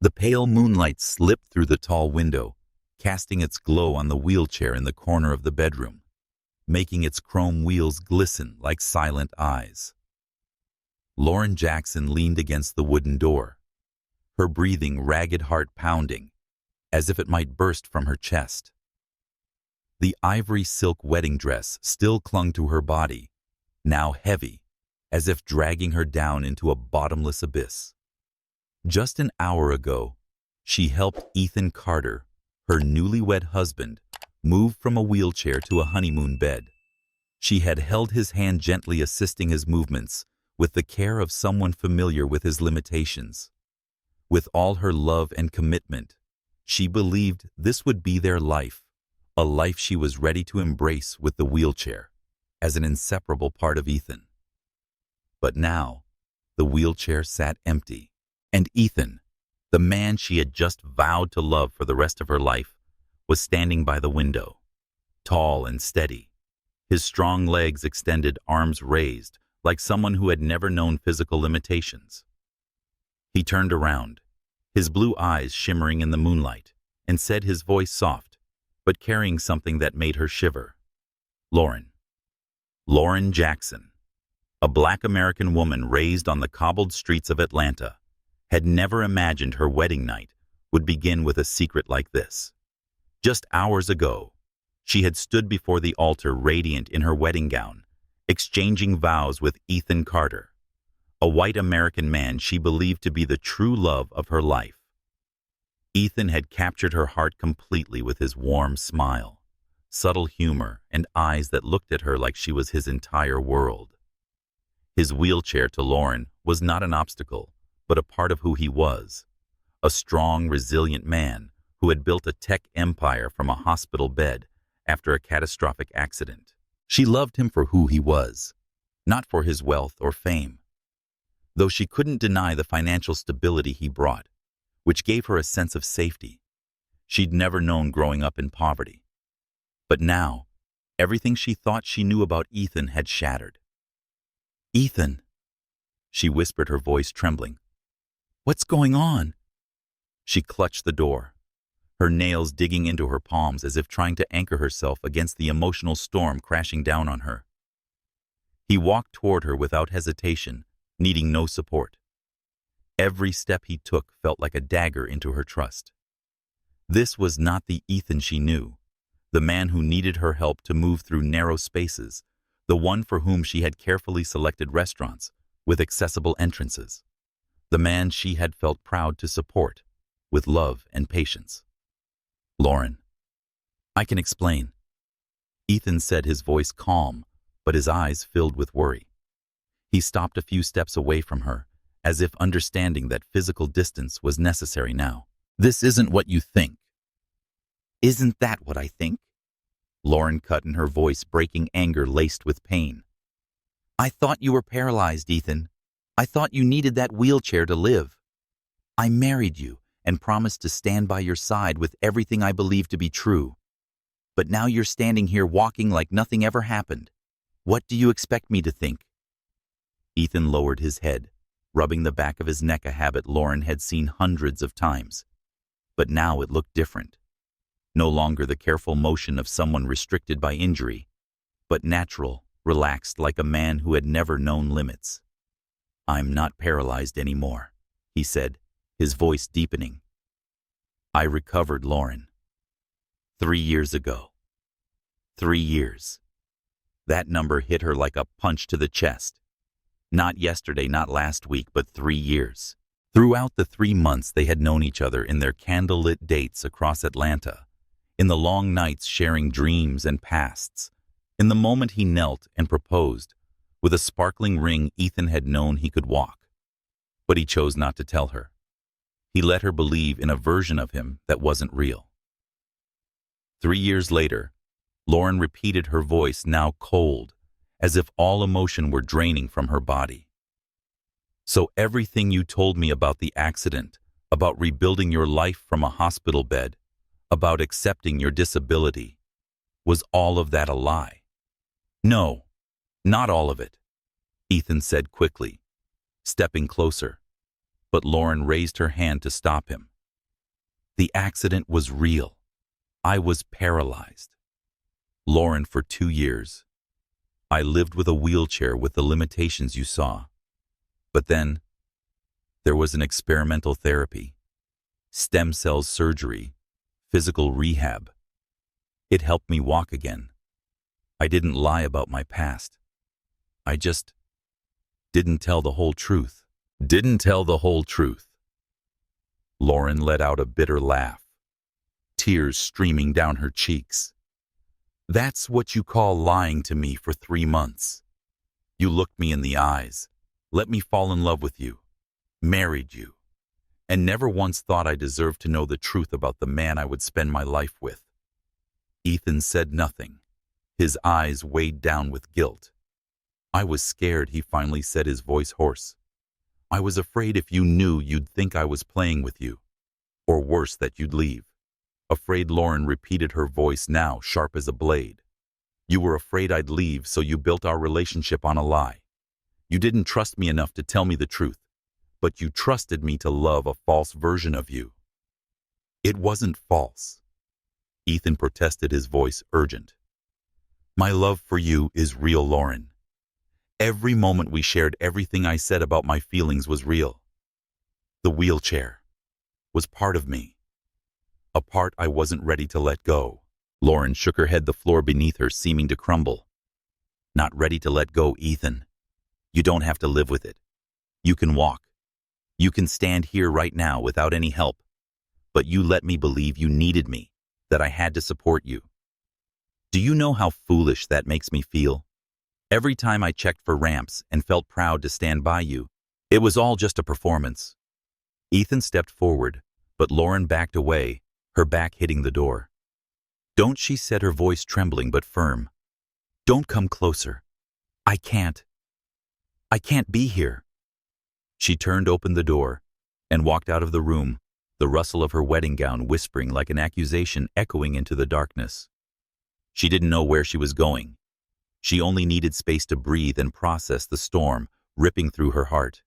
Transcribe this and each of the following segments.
The pale moonlight slipped through the tall window, casting its glow on the wheelchair in the corner of the bedroom, making its chrome wheels glisten like silent eyes. Lauren Jackson leaned against the wooden door, her breathing ragged heart pounding, as if it might burst from her chest. The ivory silk wedding dress still clung to her body, now heavy, as if dragging her down into a bottomless abyss. Just an hour ago, she helped Ethan Carter, her newlywed husband, move from a wheelchair to a honeymoon bed. She had held his hand, gently assisting his movements, with the care of someone familiar with his limitations. With all her love and commitment, she believed this would be their life, a life she was ready to embrace with the wheelchair, as an inseparable part of Ethan. But now, the wheelchair sat empty, and Ethan, the man she had just vowed to love for the rest of her life, was standing by the window, tall and steady, his strong legs extended, arms raised, like someone who had never known physical limitations. He turned around, his blue eyes shimmering in the moonlight, and said, his voice soft, but carrying something that made her shiver, "Lauren. Lauren Jackson, a Black American woman raised on the cobbled streets of Atlanta, had never imagined her wedding night would begin with a secret like this. Just hours ago, she had stood before the altar radiant in her wedding gown, exchanging vows with Ethan Carter, a white American man she believed to be the true love of her life. Ethan had captured her heart completely with his warm smile, subtle humor, and eyes that looked at her like she was his entire world. His wheelchair to Lauren was not an obstacle, but a part of who he was, a strong, resilient man who had built a tech empire from a hospital bed after a catastrophic accident. She loved him for who he was, not for his wealth or fame. Though she couldn't deny the financial stability he brought, which gave her a sense of safety. She'd never known growing up in poverty. But now, everything she thought she knew about Ethan had shattered. "Ethan," she whispered, her voice trembling. "What's going on?" She clutched the door, her nails digging into her palms as if trying to anchor herself against the emotional storm crashing down on her. He walked toward her without hesitation, needing no support. Every step he took felt like a dagger into her trust. This was not the Ethan she knew, the man who needed her help to move through narrow spaces, the one for whom she had carefully selected restaurants with accessible entrances, the man she had felt proud to support with love and patience. "Lauren, I can explain," Ethan said, his voice calm, but his eyes filled with worry. He stopped a few steps away from her, as if understanding that physical distance was necessary now. "This isn't what you think." "Isn't that what I think?" Lauren cut in, her voice breaking, anger laced with pain. "I thought you were paralyzed, Ethan. I thought you needed that wheelchair to live. I married you and promised to stand by your side with everything I believed to be true. But now you're standing here walking like nothing ever happened. What do you expect me to think?" Ethan lowered his head, rubbing the back of his neck, a habit Lauren had seen hundreds of times. But now it looked different. No longer the careful motion of someone restricted by injury, but natural, relaxed, like a man who had never known limits. "I'm not paralyzed anymore," he said, his voice deepening. "I recovered, Lauren. 3 years ago. 3 years." That number hit her like a punch to the chest. Not yesterday, not last week, but 3 years. Throughout the 3 months they had known each other, in their candlelit dates across Atlanta, in the long nights sharing dreams and pasts, in the moment he knelt and proposed, with a sparkling ring, Ethan had known he could walk. But he chose not to tell her. He let her believe in a version of him that wasn't real. 3 years later, Lauren repeated, her voice now cold, as if all emotion were draining from her body. "So everything you told me about the accident, about rebuilding your life from a hospital bed, about accepting your disability, was all of that a lie?" "No, not all of it," Ethan said quickly, stepping closer. but Lauren raised her hand to stop him. The accident was real. I was paralyzed. Lauren, for 2 years, I lived with a wheelchair with the limitations you saw. But then, there was an experimental therapy, stem cell surgery, physical rehab. It helped me walk again. I didn't lie about my past. I just didn't tell the whole truth. Didn't tell the whole truth. Lauren let out a bitter laugh, tears streaming down her cheeks. That's what you call lying to me for 3 months. You looked me in the eyes, let me fall in love with you, married you, and never once thought I deserved to know the truth about the man I would spend my life with. Ethan said nothing, his eyes weighed down with guilt. I was scared, he finally said, his voice hoarse. I was afraid if you knew you'd think I was playing with you, or worse, that you'd leave. Afraid, Lauren repeated, her voice now sharp as a blade. You were afraid I'd leave, so you built our relationship on a lie. You didn't trust me enough to tell me the truth, but you trusted me to love a false version of you. It wasn't false. Ethan protested, his voice urgent. My love for you is real, Lauren. Every moment we shared, everything I said about my feelings was real. The wheelchair was part of me, a part I wasn't ready to let go. Lauren shook her head, the floor beneath her seeming to crumble. Not ready to let go, Ethan. You don't have to live with it. You can walk. You can stand here right now without any help. But you let me believe you needed me, that I had to support you. Do you know how foolish that makes me feel? Every time I checked for ramps and felt proud to stand by you, it was all just a performance. Ethan stepped forward, but Lauren backed away, her back hitting the door. Don't, she said, her voice trembling but firm. Don't come closer. I can't be here. She turned open the door and walked out of the room, the rustle of her wedding gown whispering like an accusation echoing into the darkness. She didn't know where she was going. She only needed space to breathe and process the storm ripping through her heart.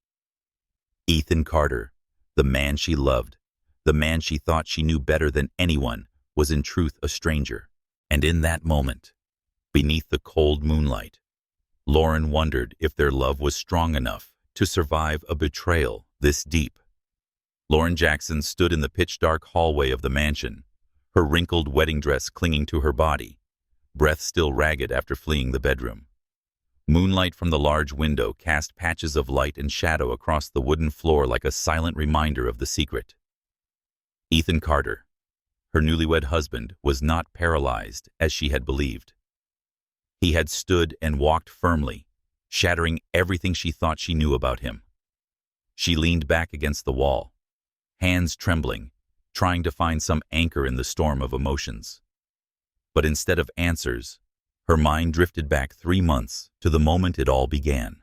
Ethan Carter, the man she loved, the man she thought she knew better than anyone, was in truth a stranger. And in that moment, beneath the cold moonlight, Lauren wondered if their love was strong enough to survive a betrayal this deep. Lauren Jackson stood in the pitch-dark hallway of the mansion, her wrinkled wedding dress clinging to her body, breath still ragged after fleeing the bedroom. Moonlight from the large window cast patches of light and shadow across the wooden floor like a silent reminder of the secret. Ethan Carter, her newlywed husband, was not paralyzed as she had believed. He had stood and walked firmly, shattering everything she thought she knew about him. She leaned back against the wall, hands trembling, trying to find some anchor in the storm of emotions. But instead of answers, her mind drifted back 3 months to the moment it all began.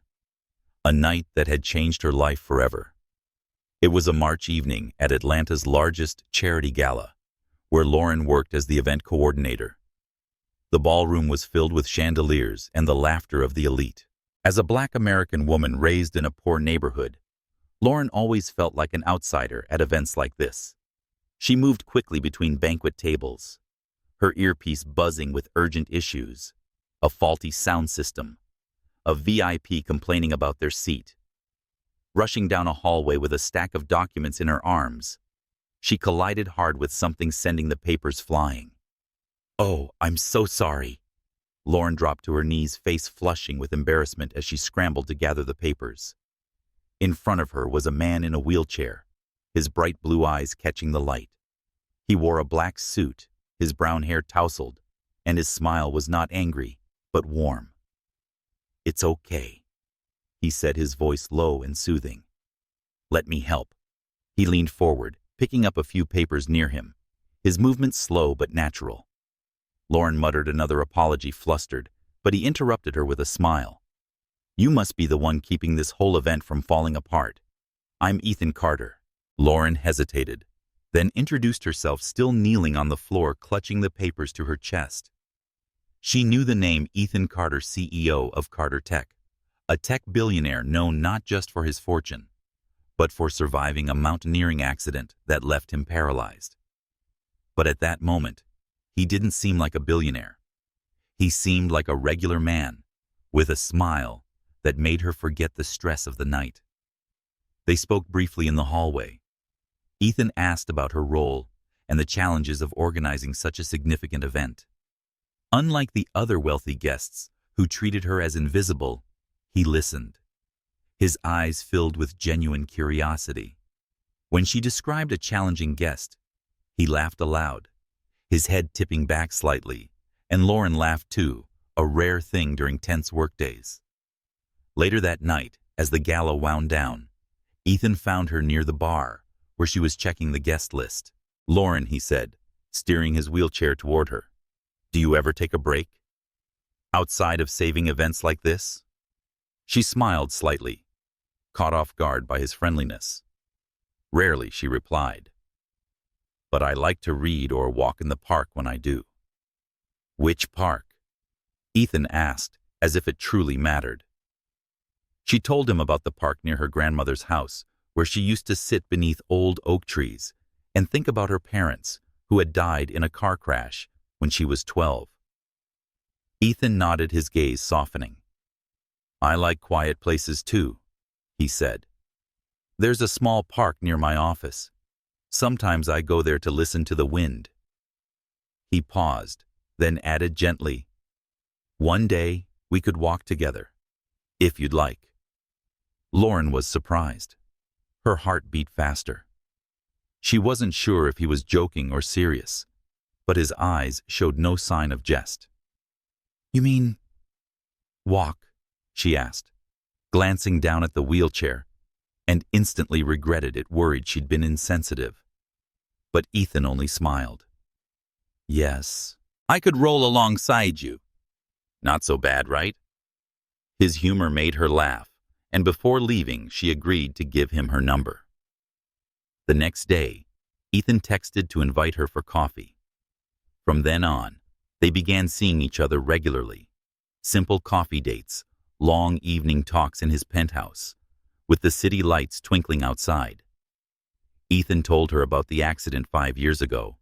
A night that had changed her life forever. It was a March evening at Atlanta's largest charity gala, where Lauren worked as the event coordinator. The ballroom was filled with chandeliers and the laughter of the elite. As a Black American woman raised in a poor neighborhood, Lauren always felt like an outsider at events like this. She moved quickly between banquet tables, her earpiece buzzing with urgent issues, a faulty sound system, a VIP complaining about their seat. Rushing down a hallway with a stack of documents in her arms, she collided hard with something, sending the papers flying. Oh, I'm so sorry. Lauren dropped to her knees, face flushing with embarrassment as she scrambled to gather the papers. In front of her was a man in a wheelchair, his bright blue eyes catching the light. He wore a black suit, his brown hair tousled, and his smile was not angry, but warm. It's okay, he said, his voice low and soothing. Let me help. He leaned forward, picking up a few papers near him, his movements slow but natural. Lauren muttered another apology, flustered, but he interrupted her with a smile. You must be the one keeping this whole event from falling apart. I'm Ethan Carter. Lauren hesitated, then introduced herself, still kneeling on the floor, clutching the papers to her chest. She knew the name Ethan Carter, CEO of Carter Tech, a tech billionaire known not just for his fortune, but for surviving a mountaineering accident that left him paralyzed. But at that moment, he didn't seem like a billionaire. He seemed like a regular man, with a smile that made her forget the stress of the night. They spoke briefly in the hallway. Ethan asked about her role and the challenges of organizing such a significant event. Unlike the other wealthy guests who treated her as invisible, he listened. His eyes filled with genuine curiosity. When she described a challenging guest, he laughed aloud, his head tipping back slightly, and Lauren laughed too, a rare thing during tense workdays. Later that night, as the gala wound down, Ethan found her near the bar, where she was checking the guest list. "Lauren," he said, steering his wheelchair toward her, "do you ever take a break? Outside of saving events like this?" She smiled slightly, caught off guard by his friendliness. "Rarely," she replied. "But I like to read or walk in the park when I do." "Which park?" Ethan asked, as if it truly mattered. She told him about the park near her grandmother's house, where she used to sit beneath old oak trees and think about her parents, who had died in a car crash when she was 12. Ethan nodded, his gaze softening. "I like quiet places too," he said. "There's a small park near my office. Sometimes I go there to listen to the wind." He paused, then added gently, "One day we could walk together, if you'd like." Lauren was surprised. Her heart beat faster. She wasn't sure if he was joking or serious, but his eyes showed no sign of jest. "You mean walk?" she asked, glancing down at the wheelchair, and instantly regretted it, worried she'd been insensitive. But Ethan only smiled. "Yes, I could roll alongside you. Not so bad, right?" His humor made her laugh, and before leaving, she agreed to give him her number. The next day, Ethan texted to invite her for coffee. From then on, they began seeing each other regularly. Simple coffee dates, long evening talks in his penthouse, with the city lights twinkling outside. Ethan told her about the accident 5 years ago,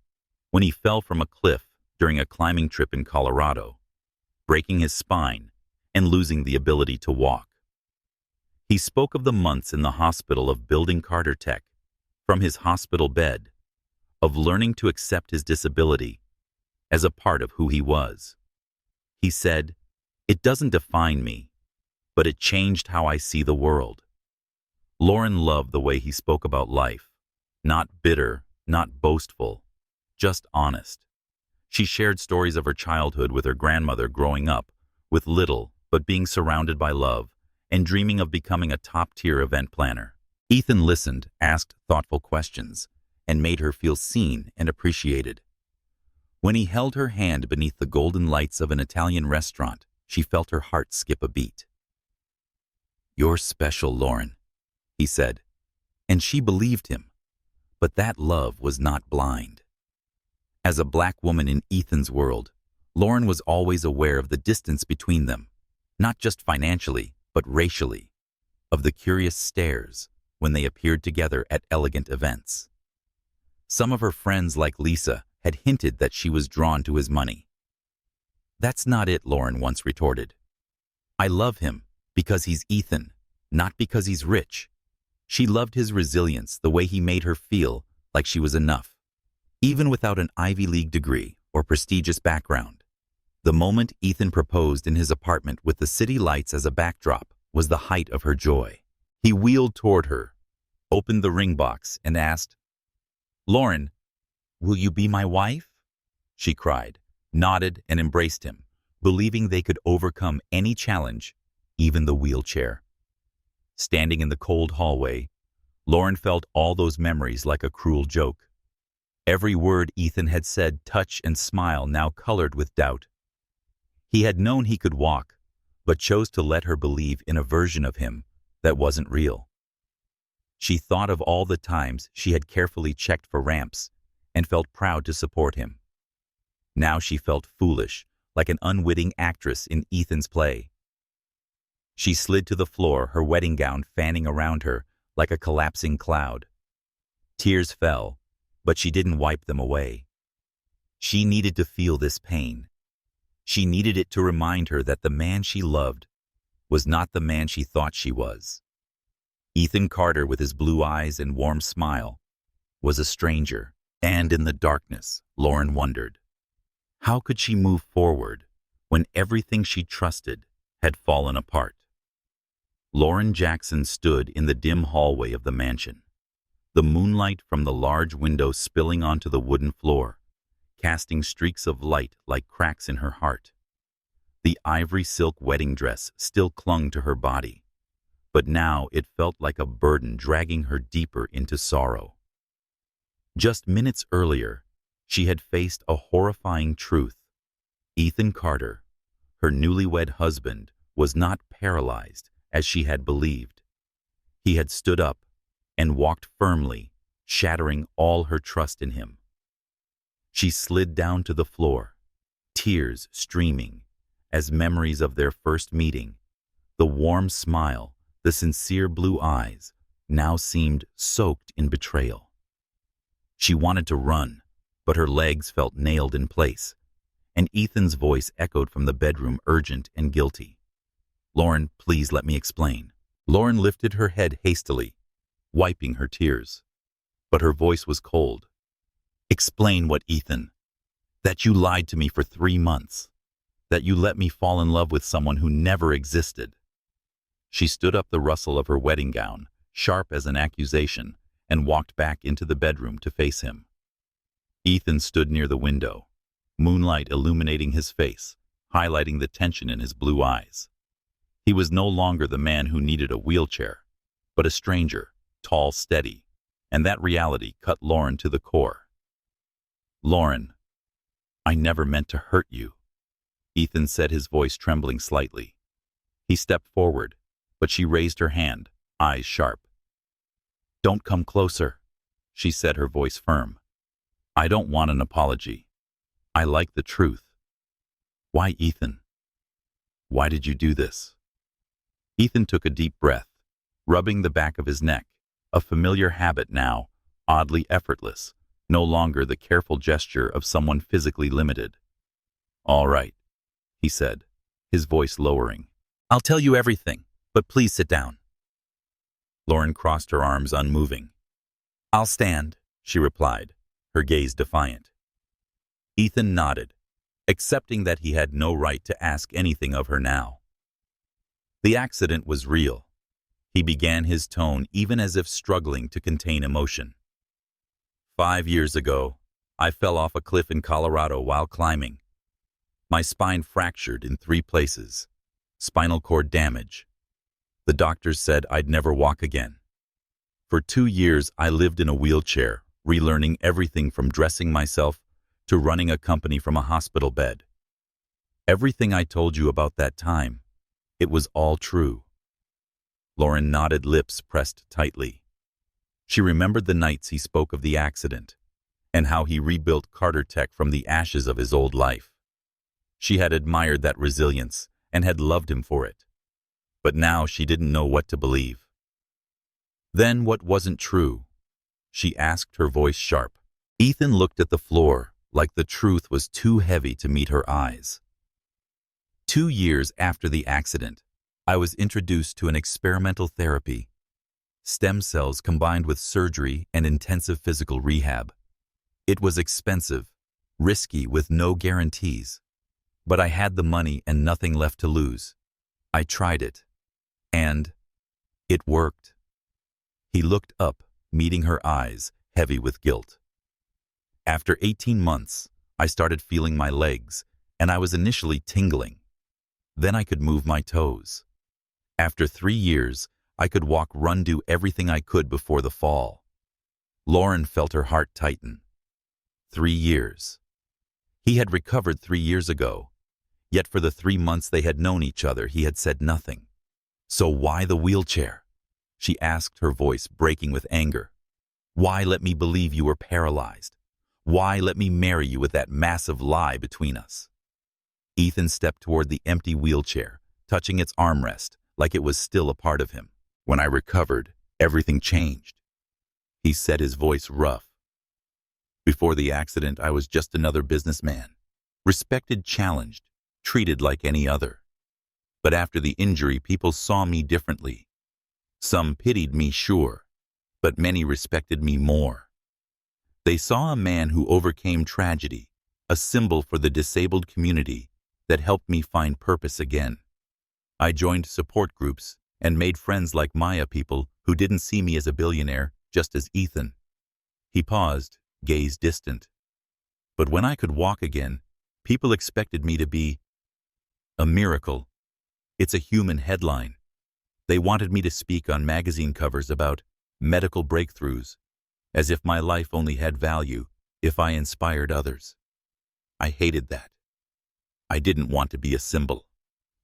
when he fell from a cliff during a climbing trip in Colorado, breaking his spine and losing the ability to walk. He spoke of the months in the hospital, of building Carter Tech from his hospital bed, of learning to accept his disability as a part of who he was. He said, "It doesn't define me, but it changed how I see the world." Lauren loved the way he spoke about life, not bitter, not boastful, just honest. She shared stories of her childhood with her grandmother, growing up with little but being surrounded by love and dreaming of becoming a top-tier event planner. Ethan listened, asked thoughtful questions, and made her feel seen and appreciated. When he held her hand beneath the golden lights of an Italian restaurant, she felt her heart skip a beat. "You're special, Lauren," he said, and she believed him. But that love was not blind. As a black woman in Ethan's world, Lauren was always aware of the distance between them, not just financially, but racially, of the curious stares when they appeared together at elegant events. Some of her friends, like Lisa, had hinted that she was drawn to his money. "That's not it," Lauren once retorted. "I love him because he's Ethan, not because he's rich." She loved his resilience, the way he made her feel like she was enough, even without an Ivy League degree or prestigious background. The moment Ethan proposed in his apartment with the city lights as a backdrop was the height of her joy. He wheeled toward her, opened the ring box, and asked, "Lauren, will you be my wife?" She cried, nodded, and embraced him, believing they could overcome any challenge, even the wheelchair. Standing in the cold hallway, Lauren felt all those memories like a cruel joke. Every word Ethan had said, touch and smile, now colored with doubt. He had known he could walk, but chose to let her believe in a version of him that wasn't real. She thought of all the times she had carefully checked for ramps and felt proud to support him. Now she felt foolish, like an unwitting actress in Ethan's play. She slid to the floor, her wedding gown fanning around her like a collapsing cloud. Tears fell, but she didn't wipe them away. She needed to feel this pain. She needed it to remind her that the man she loved was not the man she thought she was. Ethan Carter, with his blue eyes and warm smile, was a stranger, and in the darkness, Lauren wondered, how could she move forward when everything she trusted had fallen apart? Lauren Jackson stood in the dim hallway of the mansion, the moonlight from the large window spilling onto the wooden floor, casting streaks of light like cracks in her heart. The ivory silk wedding dress still clung to her body, but now it felt like a burden dragging her deeper into sorrow. Just minutes earlier, she had faced a horrifying truth. Ethan Carter, her newlywed husband, was not paralyzed as she had believed. He had stood up and walked firmly, shattering all her trust in him. She slid down to the floor, tears streaming, as memories of their first meeting, the warm smile, the sincere blue eyes, now seemed soaked in betrayal. She wanted to run, but her legs felt nailed in place, and Ethan's voice echoed from the bedroom, urgent and guilty. "Lauren, please let me explain." Lauren lifted her head hastily, wiping her tears, but her voice was cold. "Explain what, Ethan? That you lied to me for 3 months. That you let me fall in love with someone who never existed." She stood up, the rustle of her wedding gown, sharp as an accusation, and walked back into the bedroom to face him. Ethan stood near the window, moonlight illuminating his face, highlighting the tension in his blue eyes. He was no longer the man who needed a wheelchair, but a stranger, tall, steady, and that reality cut Lauren to the core. "Lauren, I never meant to hurt you," Ethan said, his voice trembling slightly. He stepped forward, but she raised her hand, eyes sharp. "Don't come closer," she said, her voice firm. "I don't want an apology. I like the truth." "Why, Ethan? Why did you do this?" Ethan took a deep breath, rubbing the back of his neck, a familiar habit now, oddly effortless, no longer the careful gesture of someone physically limited. "All right," he said, his voice lowering. "I'll tell you everything, but please sit down." Lauren crossed her arms, unmoving. "I'll stand," she replied, her gaze defiant. Ethan nodded, accepting that he had no right to ask anything of her now. "The accident was real," he began, his tone even as if struggling to contain emotion. "5 years ago, I fell off a cliff in Colorado while climbing. My spine fractured in 3 places, spinal cord damage. The doctors said I'd never walk again. For 2 years, I lived in a wheelchair, relearning everything from dressing myself to running a company from a hospital bed. Everything I told you about that time, it was all true." Lauren nodded, lips pressed tightly. She remembered the nights he spoke of the accident and how he rebuilt Carter Tech from the ashes of his old life. She had admired that resilience and had loved him for it. But now she didn't know what to believe. "Then what wasn't true?" she asked, her voice sharp. Ethan looked at the floor like the truth was too heavy to meet her eyes. 2 years after the accident, I was introduced to an experimental therapy. Stem cells combined with surgery and intensive physical rehab. It was expensive, risky, with no guarantees. But I had the money and nothing left to lose. I tried it. And it worked. He looked up, meeting her eyes, heavy with guilt. After 18 months, I started feeling my legs, and I was initially tingling. Then I could move my toes. After 3 years, I could walk, run, do everything I could before the fall. Lauren felt her heart tighten. 3 years. He had recovered 3 years ago, yet for the 3 months they had known each other, he had said nothing. "So why the wheelchair?" she asked, her voice breaking with anger. "Why let me believe you were paralyzed? Why let me marry you with that massive lie between us?" Ethan stepped toward the empty wheelchair, touching its armrest like it was still a part of him. "When I recovered, Everything changed. He said, his voice rough. Before the accident, I was just another businessman, respected, challenged, treated like any other. But after the injury, people saw me differently. Some pitied me, sure, but many respected me more. They saw a man who overcame tragedy, a symbol for the disabled community that helped me find purpose again. I joined support groups and made friends like Maya, people who didn't see me as a billionaire, just as Ethan. He paused, gaze distant. But when I could walk again, people expected me to be a miracle. It's a human headline. They wanted me to speak on magazine covers about medical breakthroughs, as if my life only had value if I inspired others. I hated that. I didn't want to be a symbol.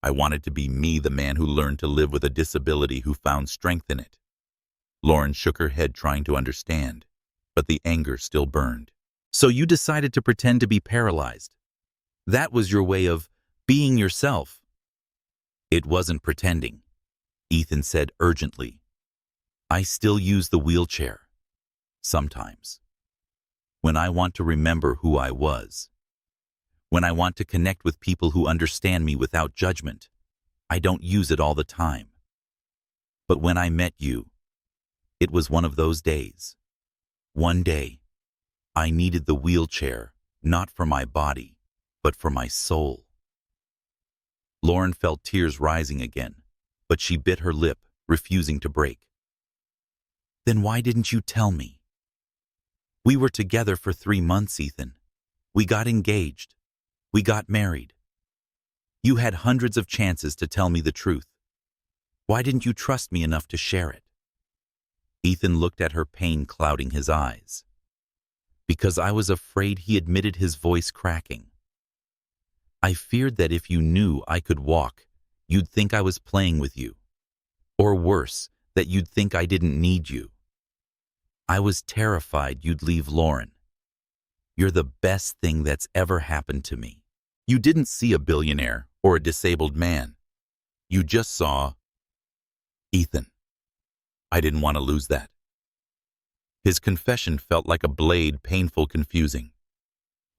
I wanted to be me, the man who learned to live with a disability, who found strength in it. Lauren shook her head, trying to understand, but the anger still burned. So you decided to pretend to be paralyzed. That was your way of being yourself. It wasn't pretending, Ethan said urgently. I still use the wheelchair. Sometimes. When I want to remember who I was. When I want to connect with people who understand me without judgment. I don't use it all the time. But when I met you, it was one of those days. One day, I needed the wheelchair, not for my body, but for my soul. Lauren felt tears rising again, but she bit her lip, refusing to break. Then why didn't you tell me? We were together for 3 months, Ethan. We got engaged. We got married. You had hundreds of chances to tell me the truth. Why didn't you trust me enough to share it? Ethan looked at her, pain clouding his eyes. Because I was afraid, he admitted, his voice cracking. I feared that if you knew I could walk, you'd think I was playing with you. Or worse, that you'd think I didn't need you. I was terrified you'd leave Lauren. You're the best thing that's ever happened to me. You didn't see a billionaire or a disabled man. You just saw Ethan. I didn't want to lose that. His confession felt like a blade, painful, confusing.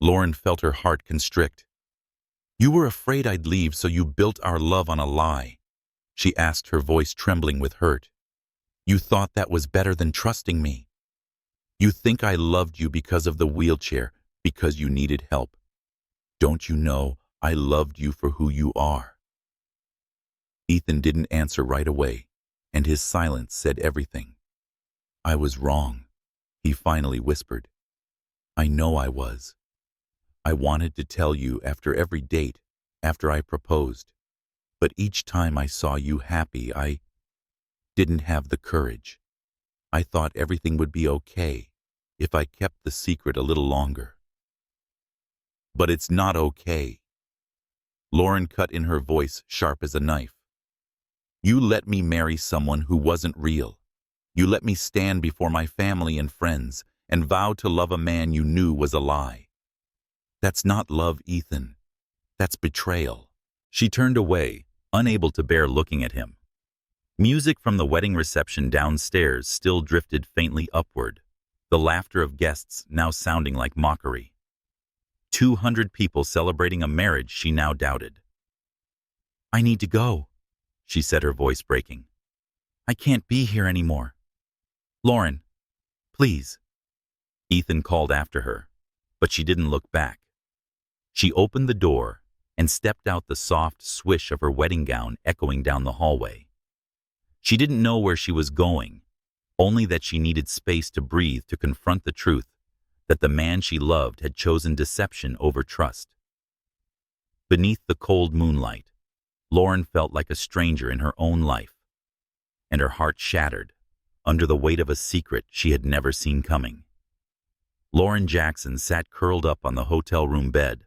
Lauren felt her heart constrict. You were afraid I'd leave, so you built our love on a lie, she asked, her voice trembling with hurt. You thought that was better than trusting me. You think I loved you because of the wheelchair, because you needed help. Don't you know I loved you for who you are? Ethan didn't answer right away, and his silence said everything. I was wrong, he finally whispered. I know I was. I wanted to tell you after every date, after I proposed. But each time I saw you happy, I didn't have the courage. I thought everything would be okay if I kept the secret a little longer. But it's not okay. Lauren cut in, her voice sharp as a knife. You let me marry someone who wasn't real. You let me stand before my family and friends and vow to love a man you knew was a lie. That's not love, Ethan. That's betrayal. She turned away, unable to bear looking at him. Music from the wedding reception downstairs still drifted faintly upward, the laughter of guests now sounding like mockery. 200 people celebrating a marriage she now doubted. I need to go, she said, her voice breaking. I can't be here anymore. Lauren, please. Ethan called after her, but she didn't look back. She opened the door and stepped out, the soft swish of her wedding gown echoing down the hallway. She didn't know where she was going, only that she needed space to breathe, to confront the truth that the man she loved had chosen deception over trust. Beneath the cold moonlight, Lauren felt like a stranger in her own life, and her heart shattered under the weight of a secret she had never seen coming. Lauren Jackson sat curled up on the hotel room bed,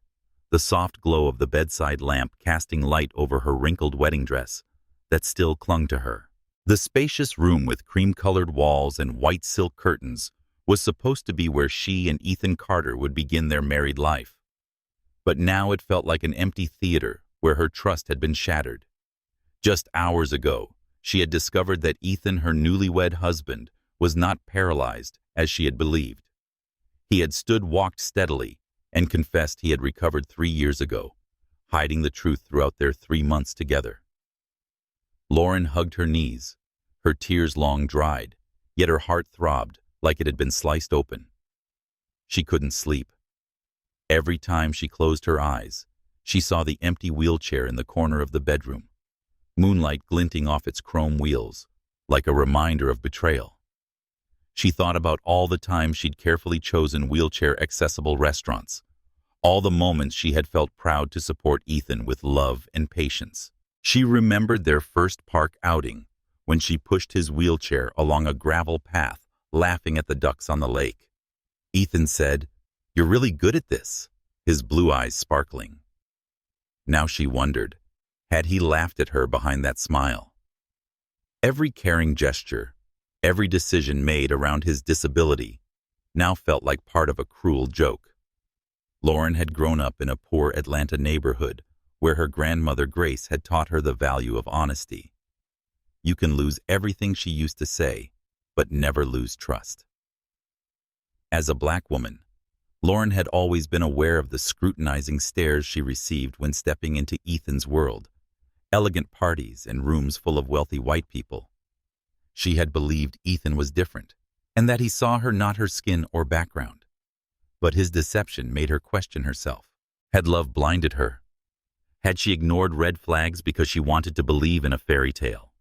the soft glow of the bedside lamp casting light over her wrinkled wedding dress that still clung to her. The spacious room with cream-colored walls and white silk curtains was supposed to be where she and Ethan Carter would begin their married life. But now it felt like an empty theater where her trust had been shattered. Just hours ago, She had discovered that Ethan, her newlywed husband, was not paralyzed as she had believed. He had walked steadily, and confessed he had recovered 3 years ago, hiding the truth throughout their 3 months together. Lauren hugged her knees, her tears long dried, yet her heart throbbed like it had been sliced open. She couldn't sleep. Every time she closed her eyes, she saw the empty wheelchair in the corner of the bedroom, moonlight glinting off its chrome wheels, like a reminder of betrayal. She thought about all the times she'd carefully chosen wheelchair-accessible restaurants, all the moments she had felt proud to support Ethan with love and patience. She remembered their first park outing, when she pushed his wheelchair along a gravel path, laughing at the ducks on the lake. Ethan said, "You're really good at this," his blue eyes sparkling. Now she wondered, had he laughed at her behind that smile? Every caring gesture, every decision made around his disability, now felt like part of a cruel joke. Lauren had grown up in a poor Atlanta neighborhood where her grandmother Grace had taught her the value of honesty. You can lose everything, she used to say, but never lose trust. As a Black woman, Lauren had always been aware of the scrutinizing stares she received when stepping into Ethan's world, elegant parties and rooms full of wealthy white people. She had believed Ethan was different, and that he saw her not her skin or background. But his deception made her question herself. Had love blinded her? Had she ignored red flags because she wanted to believe in a fairy tale?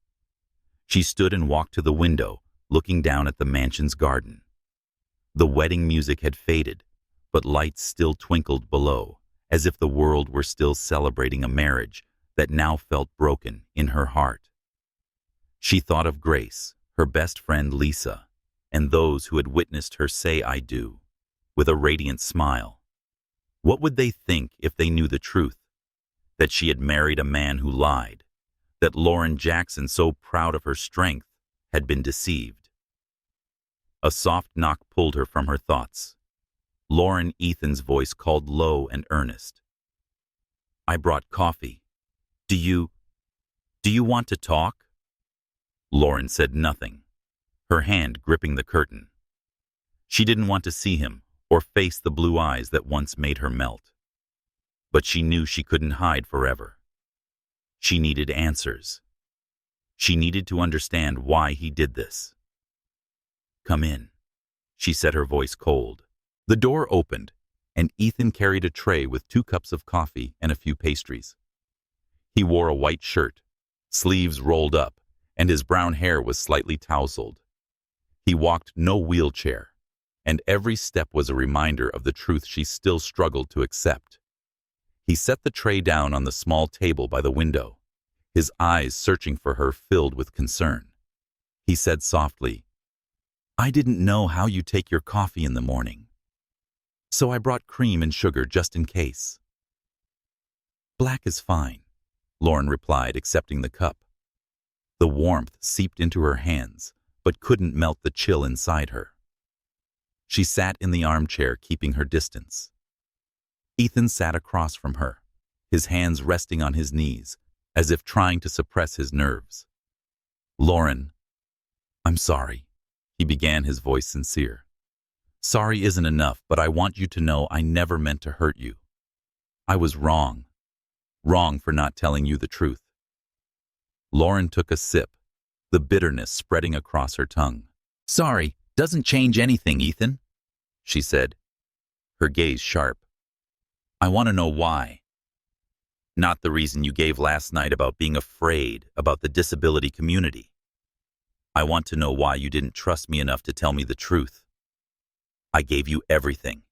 She stood and walked to the window, looking down at the mansion's garden. The wedding music had faded, but lights still twinkled below, as if the world were still celebrating a marriage that now felt broken in her heart. She thought of Grace, her best friend Lisa, and those who had witnessed her say "I do," with a radiant smile. What would they think if they knew the truth? That she had married a man who lied, that Lauren Jackson, so proud of her strength, had been deceived. A soft knock pulled her from her thoughts. Lauren, Ethan's voice called low and earnest. "I brought coffee. Do you want to talk?" Lauren said nothing, her hand gripping the curtain. She didn't want to see him or face the blue eyes that once made her melt. But she knew she couldn't hide forever. She needed answers. She needed to understand why he did this. "Come in," she said, her voice cold. The door opened, and Ethan carried a tray with 2 cups of coffee and a few pastries. He wore a white shirt, sleeves rolled up, and his brown hair was slightly tousled. He walked no wheelchair, and every step was a reminder of the truth she still struggled to accept. He set the tray down on the small table by the window, his eyes searching for her, filled with concern. He said softly, "I didn't know how you take your coffee in the morning, so I brought cream and sugar just in case." "Black is fine," Lauren replied, accepting the cup. The warmth seeped into her hands, but couldn't melt the chill inside her. She sat in the armchair, keeping her distance. Ethan sat across from her, his hands resting on his knees, as if trying to suppress his nerves. "Lauren, I'm sorry," he began, his voice sincere. "Sorry isn't enough, but I want you to know I never meant to hurt you. I was wrong for not telling you the truth." Lauren took a sip, the bitterness spreading across her tongue. "Sorry doesn't change anything, Ethan," she said, her gaze sharp. "I want to know why. Not the reason you gave last night about being afraid about the disability community. I want to know why you didn't trust me enough to tell me the truth. I gave you everything.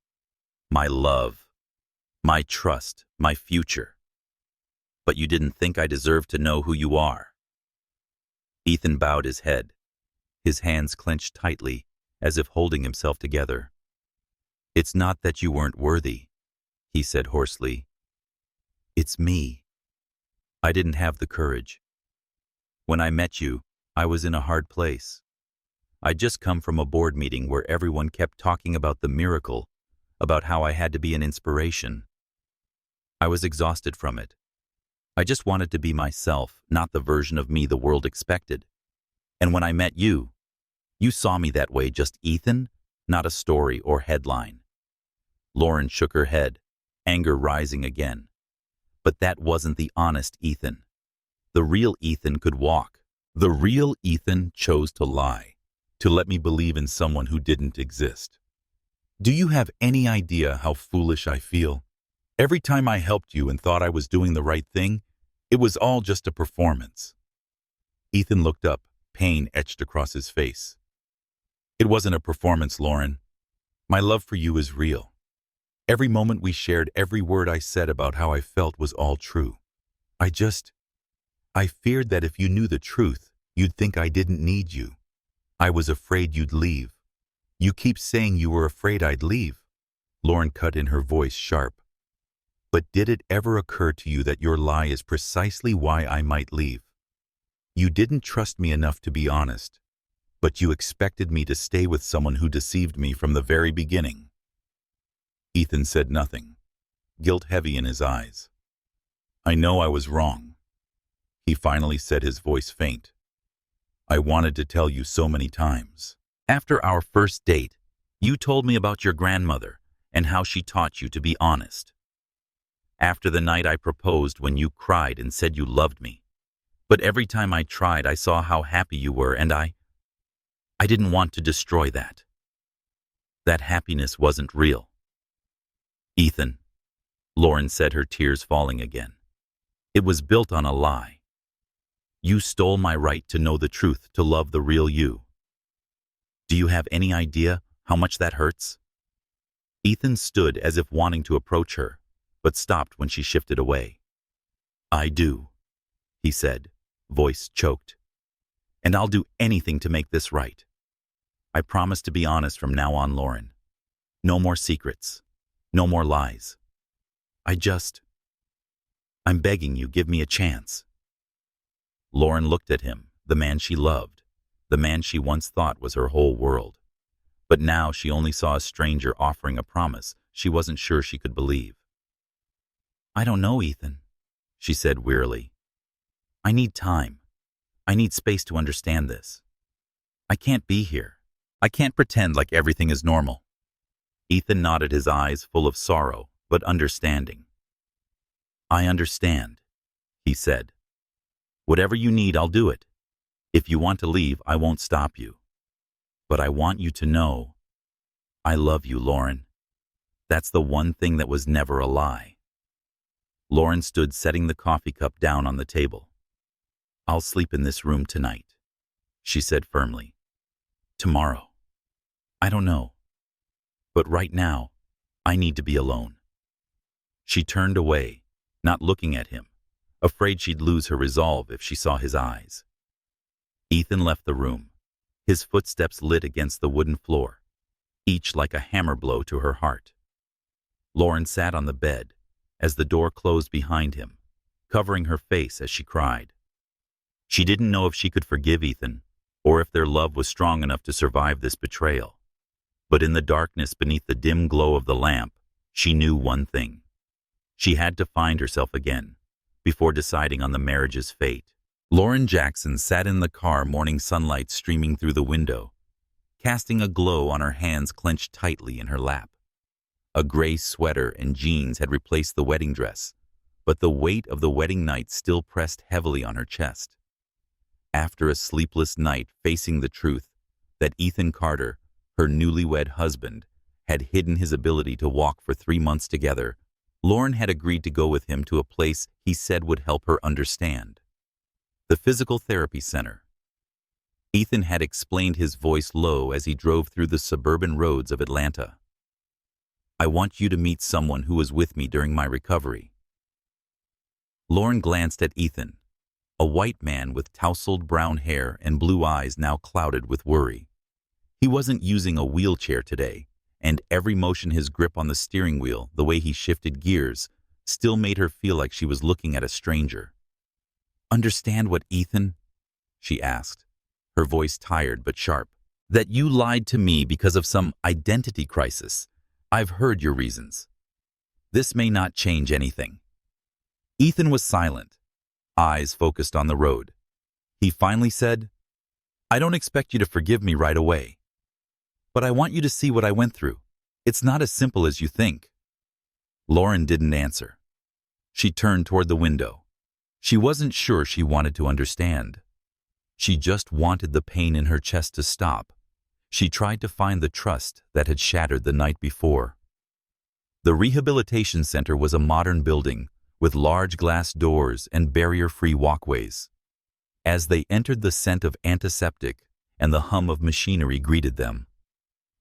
My love, my trust, my future. But you didn't think I deserved to know who you are." Ethan bowed his head, his hands clenched tightly, as if holding himself together. "It's not that you weren't worthy," he said hoarsely. "It's me. I didn't have the courage. When I met you, I was in a hard place. I'd just come from a board meeting where everyone kept talking about the miracle, about how I had to be an inspiration. I was exhausted from it. I just wanted to be myself, not the version of me the world expected. And when I met you, you saw me that way, just Ethan, not a story or headline. Lauren shook her head, anger rising again. But that wasn't the honest Ethan. The real Ethan could walk. The real Ethan chose to lie, to let me believe in someone who didn't exist. Do you have any idea how foolish I feel? Every time I helped you and thought I was doing the right thing, it was all just a performance. Ethan looked up, pain etched across his face. It wasn't a performance, Lauren. My love for you is real. Every moment we shared, every word I said about how I felt was all true. I feared that if you knew the truth, you'd think I didn't need you. I was afraid you'd leave. You keep saying you were afraid I'd leave. Lauren cut in, her voice sharp. But did it ever occur to you that your lie is precisely why I might leave? You didn't trust me enough to be honest, but you expected me to stay with someone who deceived me from the very beginning. Ethan said nothing, guilt heavy in his eyes. I know I was wrong. He finally said, his voice faint. I wanted to tell you so many times. After our first date, you told me about your grandmother and how she taught you to be honest. After the night I proposed, when you cried and said you loved me. But every time I tried, I saw how happy you were, and I didn't want to destroy that. That happiness wasn't real. Ethan, Lauren said, her tears falling again. It was built on a lie. You stole my right to know the truth, to love the real you. Do you have any idea how much that hurts? Ethan stood as if wanting to approach her, but stopped when she shifted away. I do, he said, voice choked. And I'll do anything to make this right. I promise to be honest from now on, Lauren. No more secrets. No more lies. I'm begging you, give me a chance. Lauren looked at him, the man she loved, the man she once thought was her whole world. But now she only saw a stranger offering a promise she wasn't sure she could believe. I don't know, Ethan, she said wearily. I need time. I need space to understand this. I can't be here. I can't pretend like everything is normal. Ethan nodded, his eyes full of sorrow, but understanding. I understand, he said. Whatever you need, I'll do it. If you want to leave, I won't stop you. But I want you to know, I love you, Lauren. That's the one thing that was never a lie. Lauren stood, setting the coffee cup down on the table. I'll sleep in this room tonight, she said firmly. Tomorrow, I don't know. But right now, I need to be alone. She turned away, not looking at him, afraid she'd lose her resolve if she saw his eyes. Ethan left the room, his footsteps lit against the wooden floor, each like a hammer blow to her heart. Lauren sat on the bed as the door closed behind him, covering her face as she cried. She didn't know if she could forgive Ethan, or if their love was strong enough to survive this betrayal. But in the darkness beneath the dim glow of the lamp, she knew one thing. She had to find herself again, before deciding on the marriage's fate. Lauren Jackson sat in the car, morning sunlight streaming through the window, casting a glow on her hands clenched tightly in her lap. A gray sweater and jeans had replaced the wedding dress, but the weight of the wedding night still pressed heavily on her chest. After a sleepless night, facing the truth that Ethan Carter, her newlywed husband, had hidden his ability to walk for 3 months together, Lauren had agreed to go with him to a place he said would help her understand. The physical therapy center. Ethan had explained, his voice low as he drove through the suburban roads of Atlanta. I want you to meet someone who was with me during my recovery. Lauren glanced at Ethan, a white man with tousled brown hair and blue eyes now clouded with worry. He wasn't using a wheelchair today, and every motion, his grip on the steering wheel, the way he shifted gears, still made her feel like she was looking at a stranger. Understand what, Ethan? She asked, her voice tired but sharp. That you lied to me because of some identity crisis. I've heard your reasons. This may not change anything. Ethan was silent, eyes focused on the road. He finally said, "I don't expect you to forgive me right away, but I want you to see what I went through. It's not as simple as you think." Lauren didn't answer. She turned toward the window. She wasn't sure she wanted to understand. She just wanted the pain in her chest to stop. She tried to find the trust that had shattered the night before. The rehabilitation center was a modern building with large glass doors and barrier-free walkways. As they entered, the scent of antiseptic and the hum of machinery greeted them.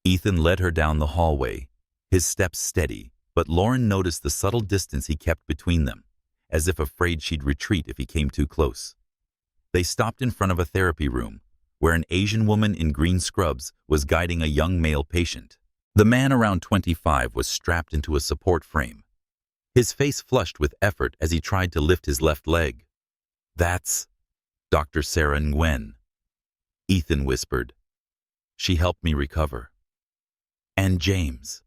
Ethan led her down the hallway, his steps steady, but Lauren noticed the subtle distance he kept between them, as if afraid she'd retreat if he came too close. They stopped in front of a therapy room, where an Asian woman in green scrubs was guiding a young male patient. The man, around 25, was strapped into a support frame, his face flushed with effort as he tried to lift his left leg. "That's Dr. Sarah Nguyen," Ethan whispered. "She helped me recover. And James.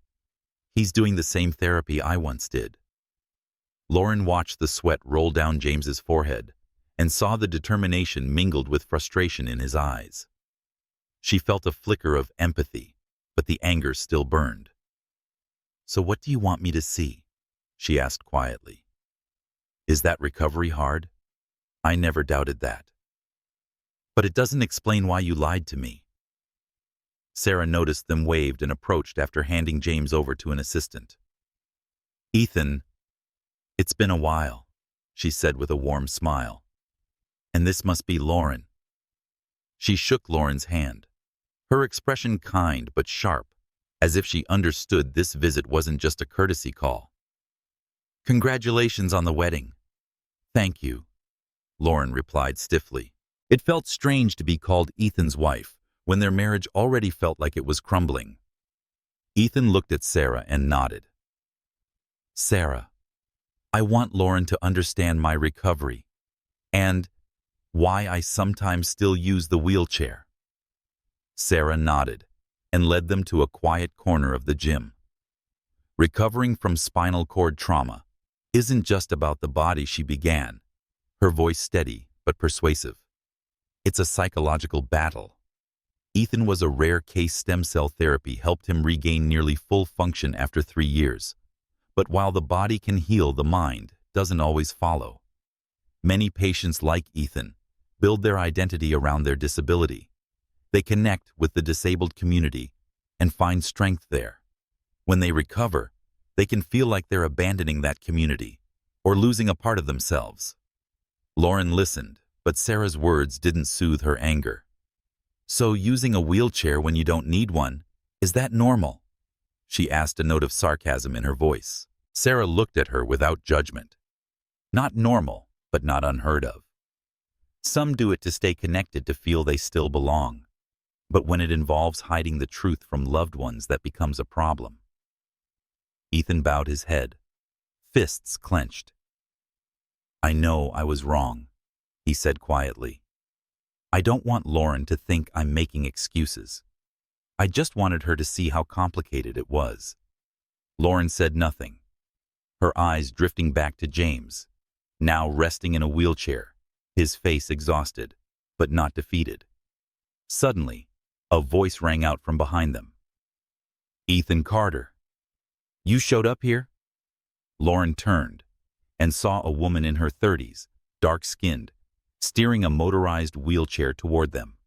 He's doing the same therapy I once did." Lauren watched the sweat roll down James's forehead and saw the determination mingled with frustration in his eyes. She felt a flicker of empathy, but the anger still burned. "So what do you want me to see?" she asked quietly. "Is that recovery hard? I never doubted that. But it doesn't explain why you lied to me." Sarah noticed them, waved, and approached after handing James over to an assistant. "Ethan, it's been a while," she said with a warm smile. "And this must be Lauren." She shook Lauren's hand, her expression kind but sharp, as if she understood this visit wasn't just a courtesy call. "Congratulations on the wedding." "Thank you," Lauren replied stiffly. It felt strange to be called Ethan's wife when their marriage already felt like it was crumbling. Ethan looked at Sarah and nodded. "Sarah, I want Lauren to understand my recovery and why I sometimes still use the wheelchair." Sarah nodded and led them to a quiet corner of the gym. Recovering from spinal cord trauma isn't just about the body, she began, her voice steady but persuasive. It's a psychological battle. Ethan was a rare case. Stem cell therapy helped him regain nearly full function after 3 years. But while the body can heal, the mind doesn't always follow. Many patients like Ethan build their identity around their disability. They connect with the disabled community and find strength there. When they recover, they can feel like they're abandoning that community or losing a part of themselves. Lauren listened, but Sarah's words didn't soothe her anger. "So using a wheelchair when you don't need one, is that normal?" she asked, a note of sarcasm in her voice. Sarah looked at her without judgment. "Not normal, but not unheard of. Some do it to stay connected, to feel they still belong. But when it involves hiding the truth from loved ones, that becomes a problem." Ethan bowed his head, fists clenched. "I know I was wrong," he said quietly. "I don't want Lauren to think I'm making excuses. I just wanted her to see how complicated it was." Lauren said nothing, her eyes drifting back to James, now resting in a wheelchair, his face exhausted, but not defeated. Suddenly, a voice rang out from behind them. "Ethan Carter, you showed up here?" Lauren turned and saw a woman in her 30s, dark-skinned, steering a motorized wheelchair toward them.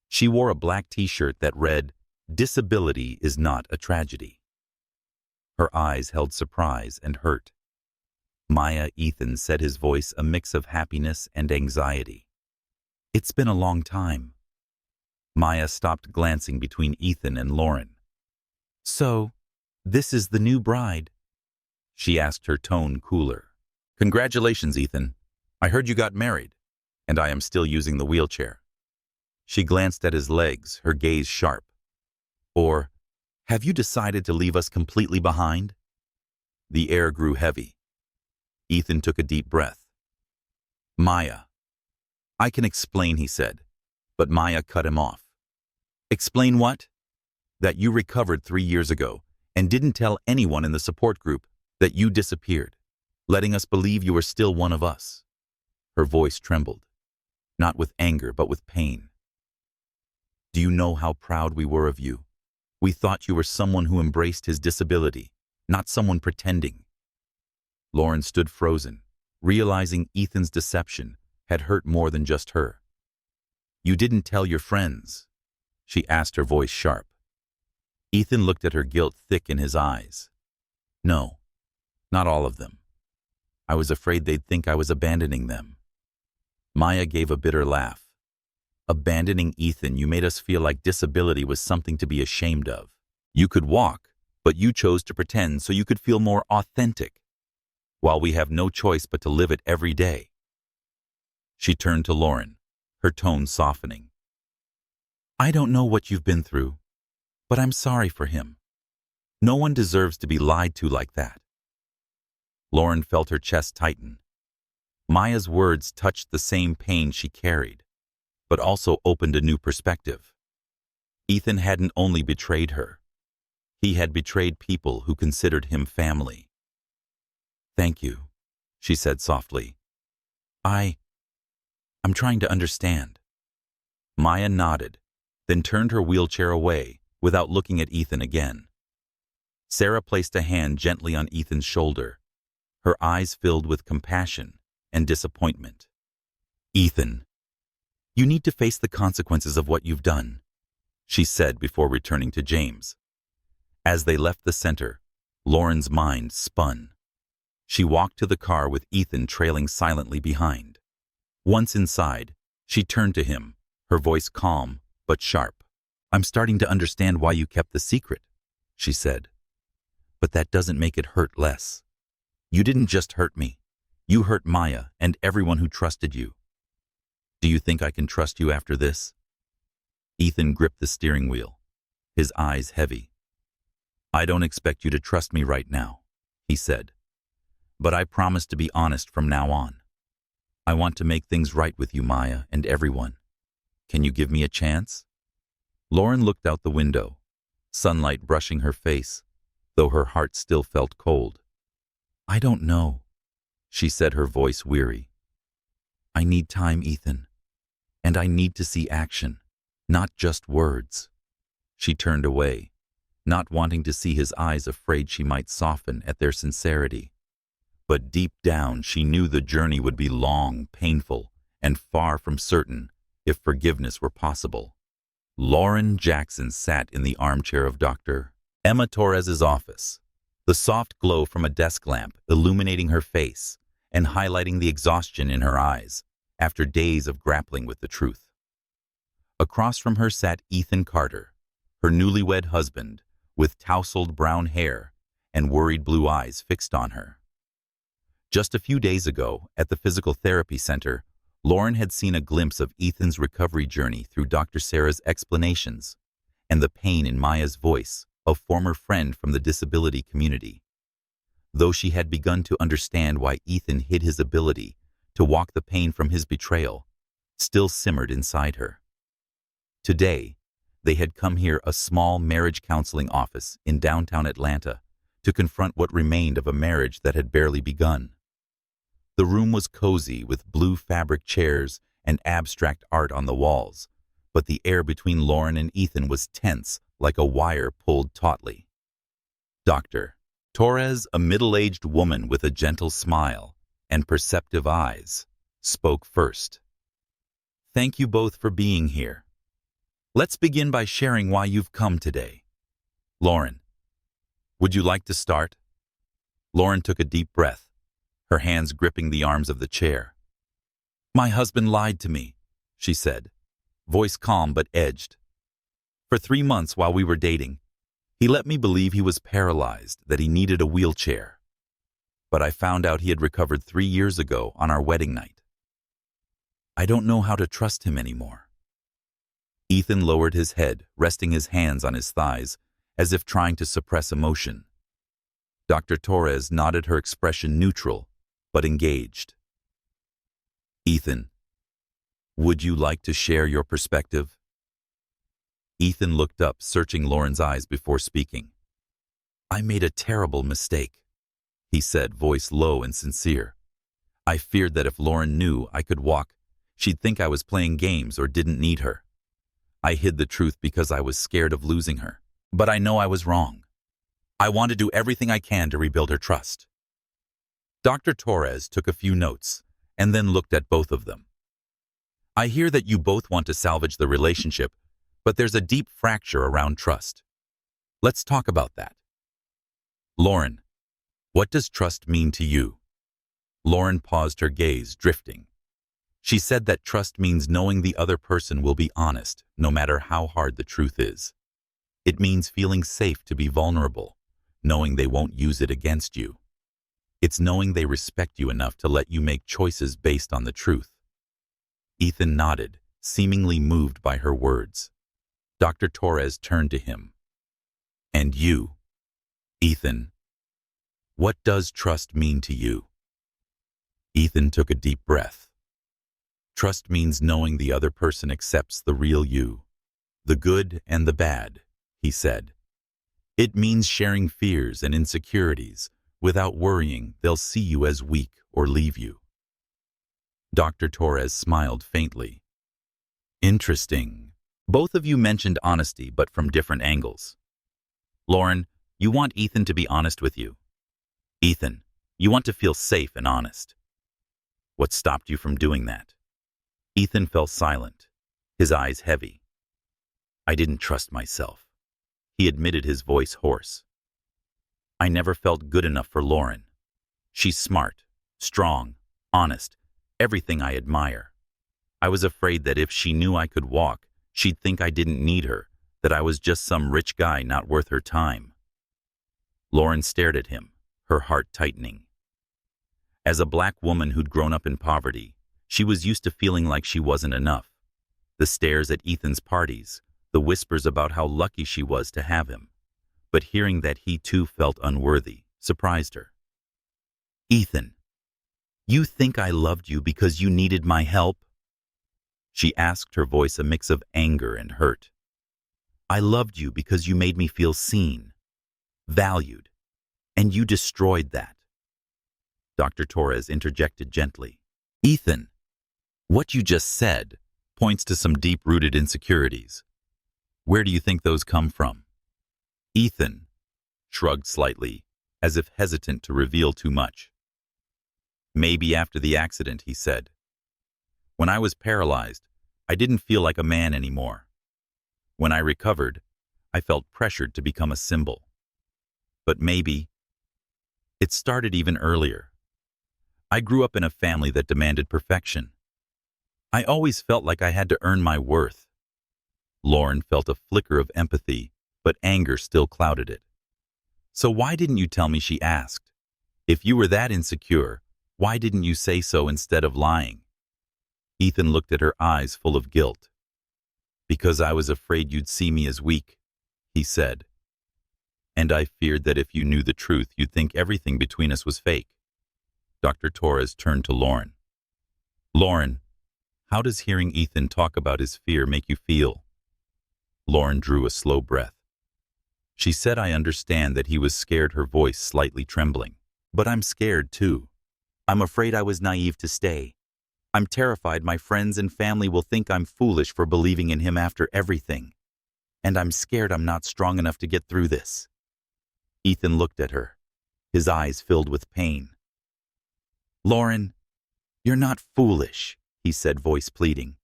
She wore a black t-shirt that read, "Disability is not a tragedy." Her eyes held surprise and hurt. "Maya," Ethan said, his voice a mix of happiness and anxiety. "It's been a long time." Maya stopped, glancing between Ethan and Lauren. "So, this is the new bride?" she asked, her tone cooler. "Congratulations, Ethan. I heard you got married, and I am still using the wheelchair." She glanced at his legs, her gaze sharp. "Or, have you decided to leave us completely behind?" The air grew heavy. Ethan took a deep breath. "Maya." "I can explain," he said, but Maya cut him off. "Explain what?" "That you recovered 3 years ago and didn't tell anyone in the support group, that you disappeared, letting us believe you were still one of us." Her voice trembled, not with anger but with pain. Do you know how proud we were of you? We thought you were someone who embraced his disability, not someone pretending. Lauren stood frozen, realizing Ethan's deception had hurt more than just her. You didn't tell your friends, she asked, her voice sharp. Ethan looked at her, guilt thick in his eyes. No, not all of them. I was afraid they'd think I was abandoning them. Maya gave a bitter laugh. Abandoning Ethan, you made us feel like disability was something to be ashamed of. You could walk, but you chose to pretend so you could feel more authentic, while we have no choice but to live it every day. She turned to Lauren, her tone softening. I don't know what you've been through, but I'm sorry for him. No one deserves to be lied to like that. Lauren felt her chest tighten. Maya's words touched the same pain she carried, but also opened a new perspective. Ethan hadn't only betrayed her. He had betrayed people who considered him family. Thank you, she said softly. I'm trying to understand. Maya nodded, then turned her wheelchair away without looking at Ethan again. Sarah placed a hand gently on Ethan's shoulder, her eyes filled with compassion and disappointment. Ethan, you need to face the consequences of what you've done, she said before returning to James. As they left the center, Lauren's mind spun. She walked to the car with Ethan trailing silently behind. Once inside, she turned to him, her voice calm but sharp. I'm starting to understand why you kept the secret, she said. But that doesn't make it hurt less. You didn't just hurt me. You hurt Maya and everyone who trusted you. Do you think I can trust you after this? Ethan gripped the steering wheel, his eyes heavy. I don't expect you to trust me right now, he said. But I promise to be honest from now on. I want to make things right with you, Maya, and everyone. Can you give me a chance? Lauren looked out the window, sunlight brushing her face, though her heart still felt cold. I don't know, she said, her voice weary. I need time, Ethan, and I need to see action, not just words. She turned away, not wanting to see his eyes, afraid she might soften at their sincerity. But deep down she knew the journey would be long, painful, and far from certain if forgiveness were possible. Lauren Jackson sat in the armchair of Dr. Emma Torres's office, the soft glow from a desk lamp illuminating her face and highlighting the exhaustion in her eyes after days of grappling with the truth. Across from her sat Ethan Carter, her newlywed husband, with tousled brown hair and worried blue eyes fixed on her. Just a few days ago, at the physical therapy center, Lauren had seen a glimpse of Ethan's recovery journey through Dr. Sarah's explanations and the pain in Maya's voice, a former friend from the disability community. Though she had begun to understand why Ethan hid his ability to walk, the pain from his betrayal still simmered inside her. Today, they had come here, a small marriage counseling office in downtown Atlanta, to confront what remained of a marriage that had barely begun. The room was cozy with blue fabric chairs and abstract art on the walls, but the air between Lauren and Ethan was tense, like a wire pulled tautly. Dr. Torres, a middle-aged woman with a gentle smile and perceptive eyes, spoke first. Thank you both for being here. Let's begin by sharing why you've come today. Lauren, would you like to start? Lauren took a deep breath, her hands gripping the arms of the chair. My husband lied to me, she said, voice calm but edged. For 3 months while we were dating, he let me believe he was paralyzed, that he needed a wheelchair. But I found out he had recovered 3 years ago on our wedding night. I don't know how to trust him anymore. Ethan lowered his head, resting his hands on his thighs, as if trying to suppress emotion. Dr. Torres nodded, her expression neutral, but engaged. Ethan, would you like to share your perspective? Ethan looked up, searching Lauren's eyes before speaking. I made a terrible mistake, he said, voice low and sincere. I feared that if Lauren knew I could walk, she'd think I was playing games or didn't need her. I hid the truth because I was scared of losing her. But I know I was wrong. I want to do everything I can to rebuild her trust. Dr. Torres took a few notes and then looked at both of them. I hear that you both want to salvage the relationship, but there's a deep fracture around trust. Let's talk about that. Lauren, what does trust mean to you? Lauren paused, her gaze drifting. She said that trust means knowing the other person will be honest, no matter how hard the truth is. It means feeling safe to be vulnerable, knowing they won't use it against you. It's knowing they respect you enough to let you make choices based on the truth. Ethan nodded, seemingly moved by her words. Dr. Torres turned to him. And you, Ethan, what does trust mean to you? Ethan took a deep breath. Trust means knowing the other person accepts the real you, the good and the bad, he said. It means sharing fears and insecurities without worrying they'll see you as weak or leave you. Dr. Torres smiled faintly. Interesting. Both of you mentioned honesty, but from different angles. Lauren, you want Ethan to be honest with you. Ethan, you want to feel safe and honest. What stopped you from doing that? Ethan fell silent, his eyes heavy. I didn't trust myself. He admitted, his voice hoarse. I never felt good enough for Lauren. She's smart, strong, honest, everything I admire. I was afraid that if she knew I could walk, she'd think I didn't need her, that I was just some rich guy not worth her time. Lauren stared at him, her heart tightening. As a black woman who'd grown up in poverty, she was used to feeling like she wasn't enough. The stares at Ethan's parties, the whispers about how lucky she was to have him. But hearing that he too felt unworthy surprised her. Ethan, you think I loved you because you needed my help? She asked, her voice a mix of anger and hurt. I loved you because you made me feel seen, valued, and you destroyed that. Dr. Torres interjected gently. Ethan, what you just said points to some deep-rooted insecurities. Where do you think those come from? Ethan shrugged slightly, as if hesitant to reveal too much. Maybe after the accident, he said. When I was paralyzed, I didn't feel like a man anymore. When I recovered, I felt pressured to become a symbol. But maybe it started even earlier. I grew up in a family that demanded perfection. I always felt like I had to earn my worth. Lauren felt a flicker of empathy, but anger still clouded it. So why didn't you tell me, she asked. If you were that insecure, why didn't you say so instead of lying? Ethan looked at her, eyes full of guilt. Because I was afraid you'd see me as weak, he said. And I feared that if you knew the truth, you'd think everything between us was fake. Dr. Torres turned to Lauren. Lauren, how does hearing Ethan talk about his fear make you feel? Lauren drew a slow breath. She said, I understand that he was scared, her voice slightly trembling. But I'm scared too. I'm afraid I was naive to stay. I'm terrified my friends and family will think I'm foolish for believing in him after everything. And I'm scared I'm not strong enough to get through this. Ethan looked at her, his eyes filled with pain. Lauren, you're not foolish, he said, voice pleading.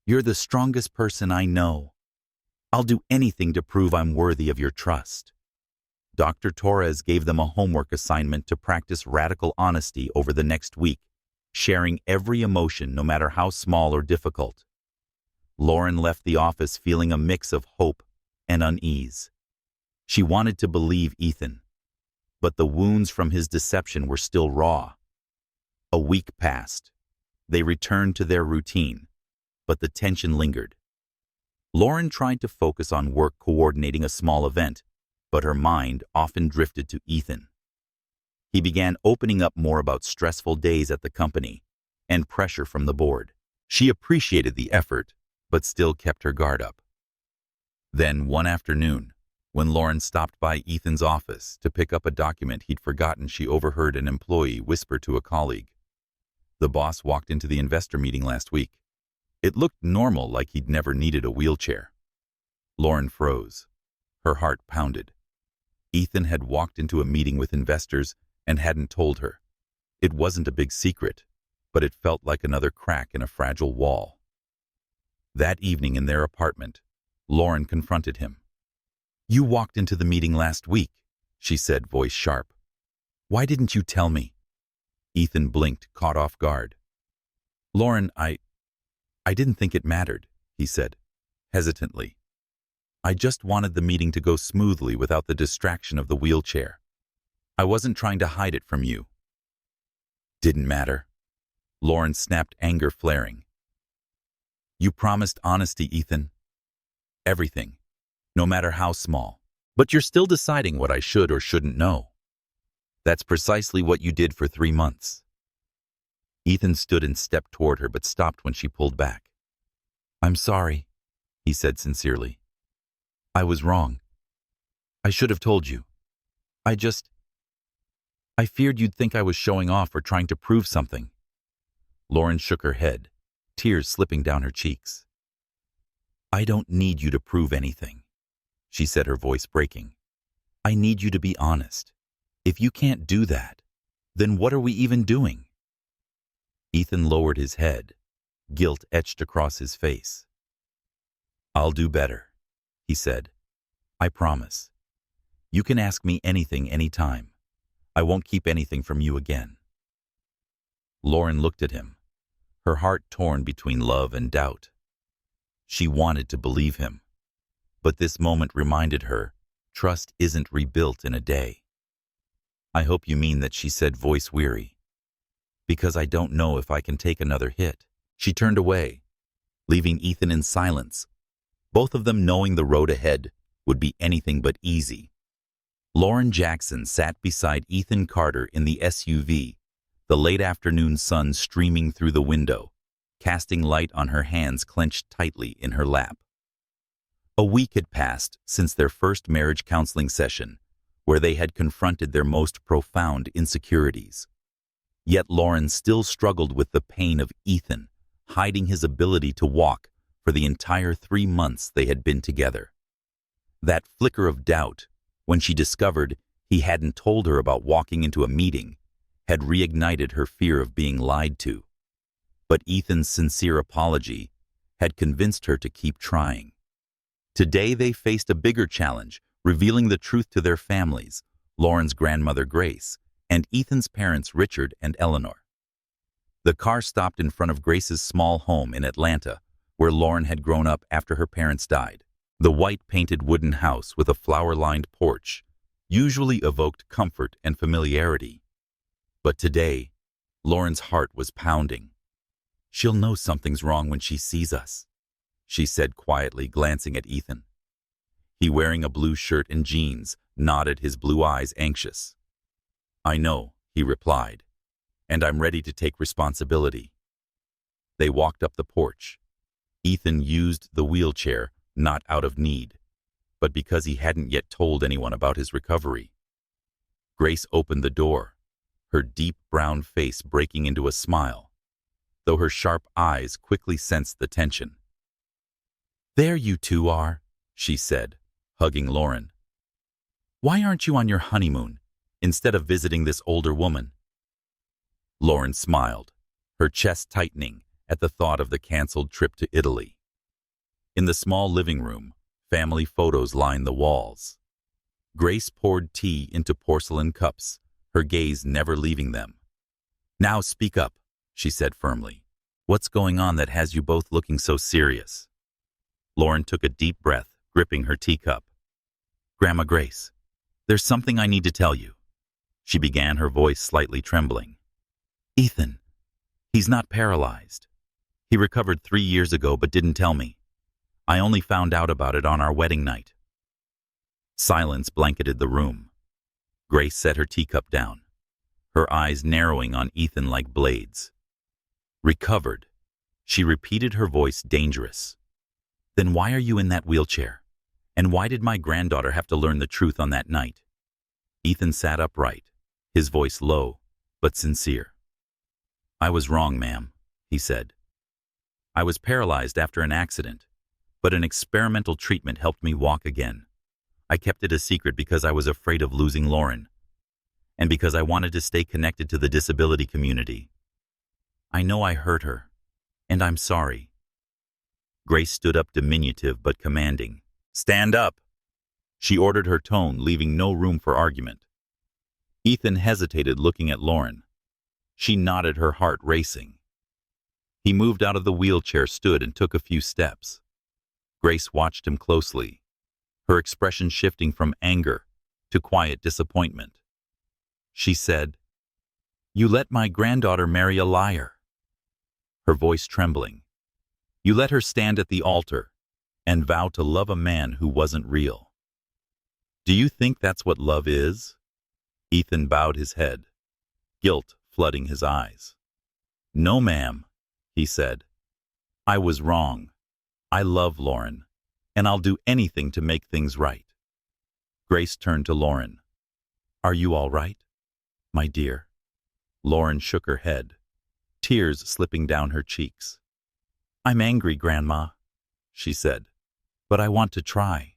You're the strongest person I know. I'll do anything to prove I'm worthy of your trust. Dr. Torres gave them a homework assignment to practice radical honesty over the next week, sharing every emotion, no matter how small or difficult. Lauren left the office feeling a mix of hope and unease. She wanted to believe Ethan, but the wounds from his deception were still raw. A week passed. They returned to their routine, but the tension lingered. Lauren tried to focus on work, coordinating a small event, but her mind often drifted to Ethan. He began opening up more about stressful days at the company and pressure from the board. She appreciated the effort, but still kept her guard up. Then, one afternoon, when Lauren stopped by Ethan's office to pick up a document he'd forgotten, she overheard an employee whisper to a colleague, The boss walked into the investor meeting last week. It looked normal, like he'd never needed a wheelchair. Lauren froze. Her heart pounded. Ethan had walked into a meeting with investors and hadn't told her. It wasn't a big secret, but it felt like another crack in a fragile wall. That evening in their apartment, Lauren confronted him. "You walked into the meeting last week," she said, voice sharp. "Why didn't you tell me?" Ethan blinked, caught off guard. "Lauren, I didn't think it mattered," he said, hesitantly. "I just wanted the meeting to go smoothly without the distraction of the wheelchair. I wasn't trying to hide it from you." "Didn't matter?" Lauren snapped, anger flaring. "You promised honesty, Ethan. Everything, no matter how small. But you're still deciding what I should or shouldn't know. That's precisely what you did for 3 months. Ethan stood and stepped toward her, but stopped when she pulled back. "I'm sorry," he said sincerely. "I was wrong. I should have told you. I feared you'd think I was showing off or trying to prove something." Lauren shook her head, tears slipping down her cheeks. "I don't need you to prove anything," she said, her voice breaking. "I need you to be honest. If you can't do that, then what are we even doing?" Ethan lowered his head, guilt etched across his face. "I'll do better," he said. "I promise. You can ask me anything anytime. I won't keep anything from you again." Lauren looked at him, her heart torn between love and doubt. She wanted to believe him, but this moment reminded her trust isn't rebuilt in a day. "I hope you mean that," she said, voice weary. "Because I don't know if I can take another hit." She turned away, leaving Ethan in silence, both of them knowing the road ahead would be anything but easy. Lauren Jackson sat beside Ethan Carter in the SUV, the late afternoon sun streaming through the window, casting light on her hands clenched tightly in her lap. A week had passed since their first marriage counseling session, where they had confronted their most profound insecurities. Yet Lauren still struggled with the pain of Ethan hiding his ability to walk for the entire 3 months they had been together. That flicker of doubt, when she discovered he hadn't told her about walking into a meeting, had reignited her fear of being lied to. But Ethan's sincere apology had convinced her to keep trying. Today they faced a bigger challenge, revealing the truth to their families, Lauren's grandmother Grace, and Ethan's parents Richard and Eleanor. The car stopped in front of Grace's small home in Atlanta, where Lauren had grown up after her parents died. The white-painted wooden house with a flower-lined porch usually evoked comfort and familiarity. But today, Lauren's heart was pounding. "She'll know something's wrong when she sees us," she said quietly, glancing at Ethan. He, wearing a blue shirt and jeans, nodded, his blue eyes anxious. "I know," he replied, "and I'm ready to take responsibility." They walked up the porch. Ethan used the wheelchair not out of need, but because he hadn't yet told anyone about his recovery. Grace opened the door, her deep brown face breaking into a smile, though her sharp eyes quickly sensed the tension. "There you two are," she said, hugging Lauren. "Why aren't you on your honeymoon instead of visiting this older woman?" Lauren smiled, her chest tightening at the thought of the canceled trip to Italy. In the small living room, family photos lined the walls. Grace poured tea into porcelain cups, her gaze never leaving them. "Now speak up," she said firmly. "What's going on that has you both looking so serious?" Lauren took a deep breath, gripping her teacup. "Grandma Grace, there's something I need to tell you," she began, her voice slightly trembling. "Ethan, he's not paralyzed. He recovered 3 years ago but didn't tell me. I only found out about it on our wedding night." Silence blanketed the room. Grace set her teacup down, her eyes narrowing on Ethan like blades. "Recovered," she repeated, her voice dangerous. "Then why are you in that wheelchair? And why did my granddaughter have to learn the truth on that night?" Ethan sat upright, his voice low but sincere. I was wrong, ma'am, he said. I was paralyzed after an accident, but an experimental treatment helped me walk again. I kept it a secret because I was afraid of losing Lauren, and because I wanted to stay connected to the disability community. I know I hurt her, and I'm sorry. Grace stood up, diminutive but commanding. Stand up! She ordered, her tone leaving no room for argument. Ethan hesitated, looking at Lauren. She nodded, her heart racing. He moved out of the wheelchair, stood, and took a few steps. Grace watched him closely, her expression shifting from anger to quiet disappointment. She said, "You let my granddaughter marry a liar." Her voice trembling. "You let her stand at the altar and vow to love a man who wasn't real. Do you think that's what love is?" Ethan bowed his head, guilt flooding his eyes. "No, ma'am," he said. "I was wrong. I love Lauren, and I'll do anything to make things right." Grace turned to Lauren. "Are you all right, my dear?" Lauren shook her head, tears slipping down her cheeks. "I'm angry, Grandma," she said, "but I want to try.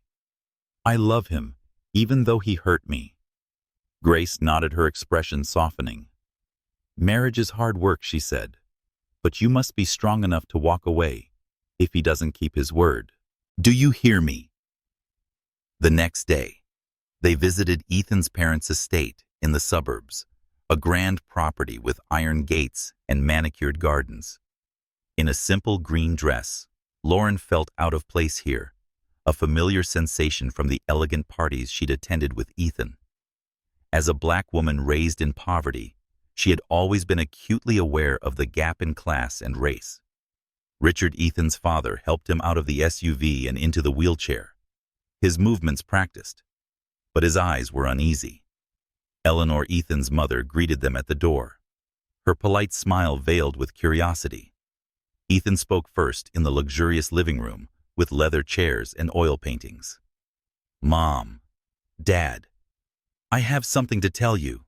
I love him, even though he hurt me." Grace nodded, her expression softening. "Marriage is hard work," she said, "but you must be strong enough to walk away if he doesn't keep his word. Do you hear me?" The next day, they visited Ethan's parents' estate in the suburbs, a grand property with iron gates and manicured gardens. In a simple green dress, Lauren felt out of place here, a familiar sensation from the elegant parties she'd attended with Ethan. As a Black woman raised in poverty, she had always been acutely aware of the gap in class and race. Richard, Ethan's father, helped him out of the SUV and into the wheelchair, his movements practiced, but his eyes were uneasy. Eleanor, Ethan's mother, greeted them at the door, her polite smile veiled with curiosity. Ethan spoke first in the luxurious living room with leather chairs and oil paintings. "Mom, Dad, I have something to tell you,"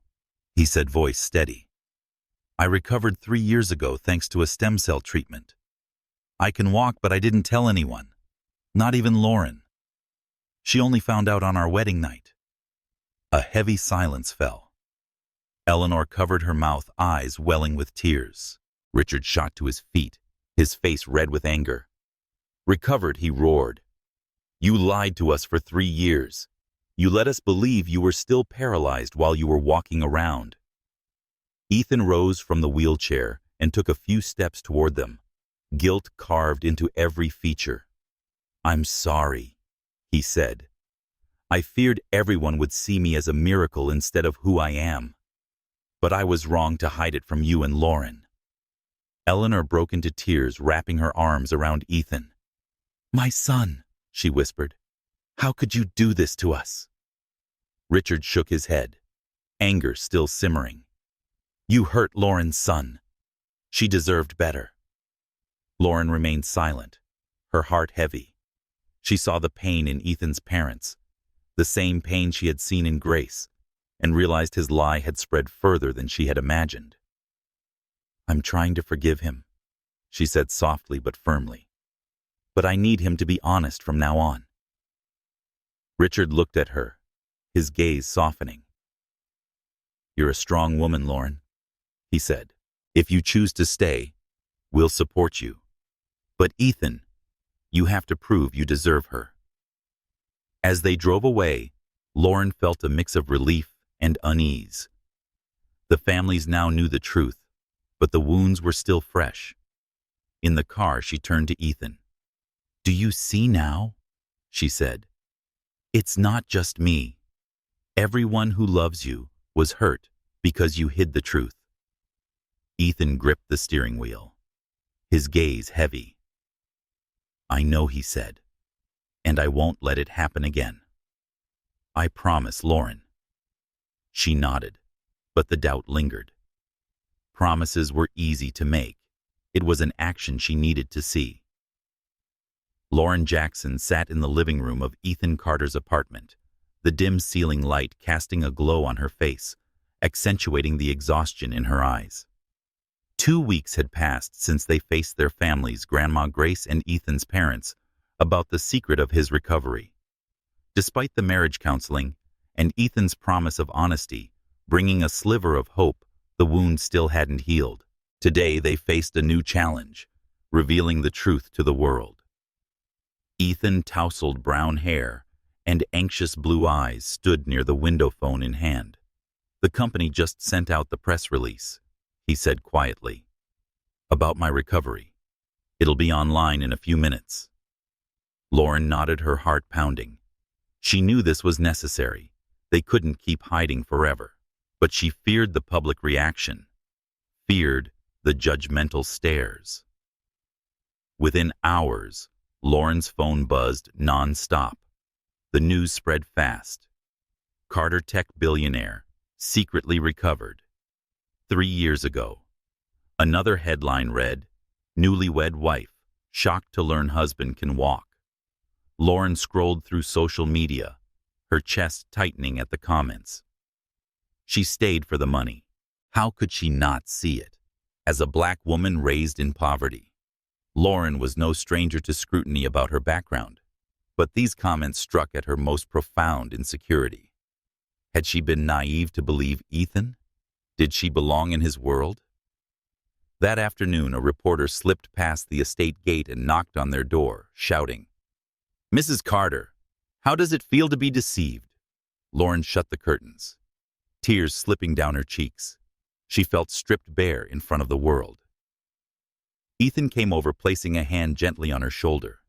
he said, voice steady. "I recovered 3 years ago thanks to a stem cell treatment. I can walk, but I didn't tell anyone, not even Lauren. She only found out on our wedding night." A heavy silence fell. Eleanor covered her mouth, eyes welling with tears. Richard shot to his feet, his face red with anger. "Recovered," he roared. "You lied to us for 3 years. You let us believe you were still paralyzed while you were walking around." Ethan rose from the wheelchair and took a few steps toward them, guilt carved into every feature. "I'm sorry," he said. "I feared everyone would see me as a miracle instead of who I am. But I was wrong to hide it from you and Lauren." Eleanor broke into tears, wrapping her arms around Ethan. "My son," she whispered. "How could you do this to us?" Richard shook his head, anger still simmering. "You hurt Lauren's son. She deserved better." Lauren remained silent, her heart heavy. She saw the pain in Ethan's parents, the same pain she had seen in Grace, and realized his lie had spread further than she had imagined. "I'm trying to forgive him," she said softly but firmly. "But I need him to be honest from now on." Richard looked at her, his gaze softening. "You're a strong woman, Lauren," he said. "If you choose to stay, we'll support you. But Ethan, you have to prove you deserve her." As they drove away, Lauren felt a mix of relief and unease. The families now knew the truth, but the wounds were still fresh. In the car, she turned to Ethan. "Do you see now?" she said. "It's not just me. Everyone who loves you was hurt because you hid the truth." Ethan gripped the steering wheel, his gaze heavy. "I know," he said, "and I won't let it happen again. I promise, Lauren." She nodded, but the doubt lingered. Promises were easy to make. It was an action she needed to see. Lauren Jackson sat in the living room of Ethan Carter's apartment, the dim ceiling light casting a glow on her face, accentuating the exhaustion in her eyes. 2 weeks had passed since they faced their families, Grandma Grace and Ethan's parents, about the secret of his recovery. Despite the marriage counseling and Ethan's promise of honesty, bringing a sliver of hope, the wound still hadn't healed. Today they faced a new challenge, revealing the truth to the world. Ethan, tousled brown hair and anxious blue eyes, stood near the window, phone in hand. "The company just sent out the press release," he said quietly, "about my recovery. It'll be online in a few minutes." Lauren nodded, her heart pounding. She knew this was necessary. They couldn't keep hiding forever. But she feared the public reaction, feared the judgmental stares. Within hours, Lauren's phone buzzed non-stop. The news spread fast. Carter Tech billionaire secretly recovered. 3 years ago. Another headline read, "Newlywed wife shocked to learn husband can walk." Lauren scrolled through social media, her chest tightening at the comments. She stayed for the money. How could she not see it? As a Black woman raised in poverty, Lauren was no stranger to scrutiny about her background. But these comments struck at her most profound insecurity. Had she been naive to believe Ethan? Did she belong in his world? That afternoon, a reporter slipped past the estate gate and knocked on their door, shouting, "Mrs. Carter, how does it feel to be deceived?" Lauren shut the curtains, tears slipping down her cheeks. She felt stripped bare in front of the world. Ethan came over, placing a hand gently on her shoulder.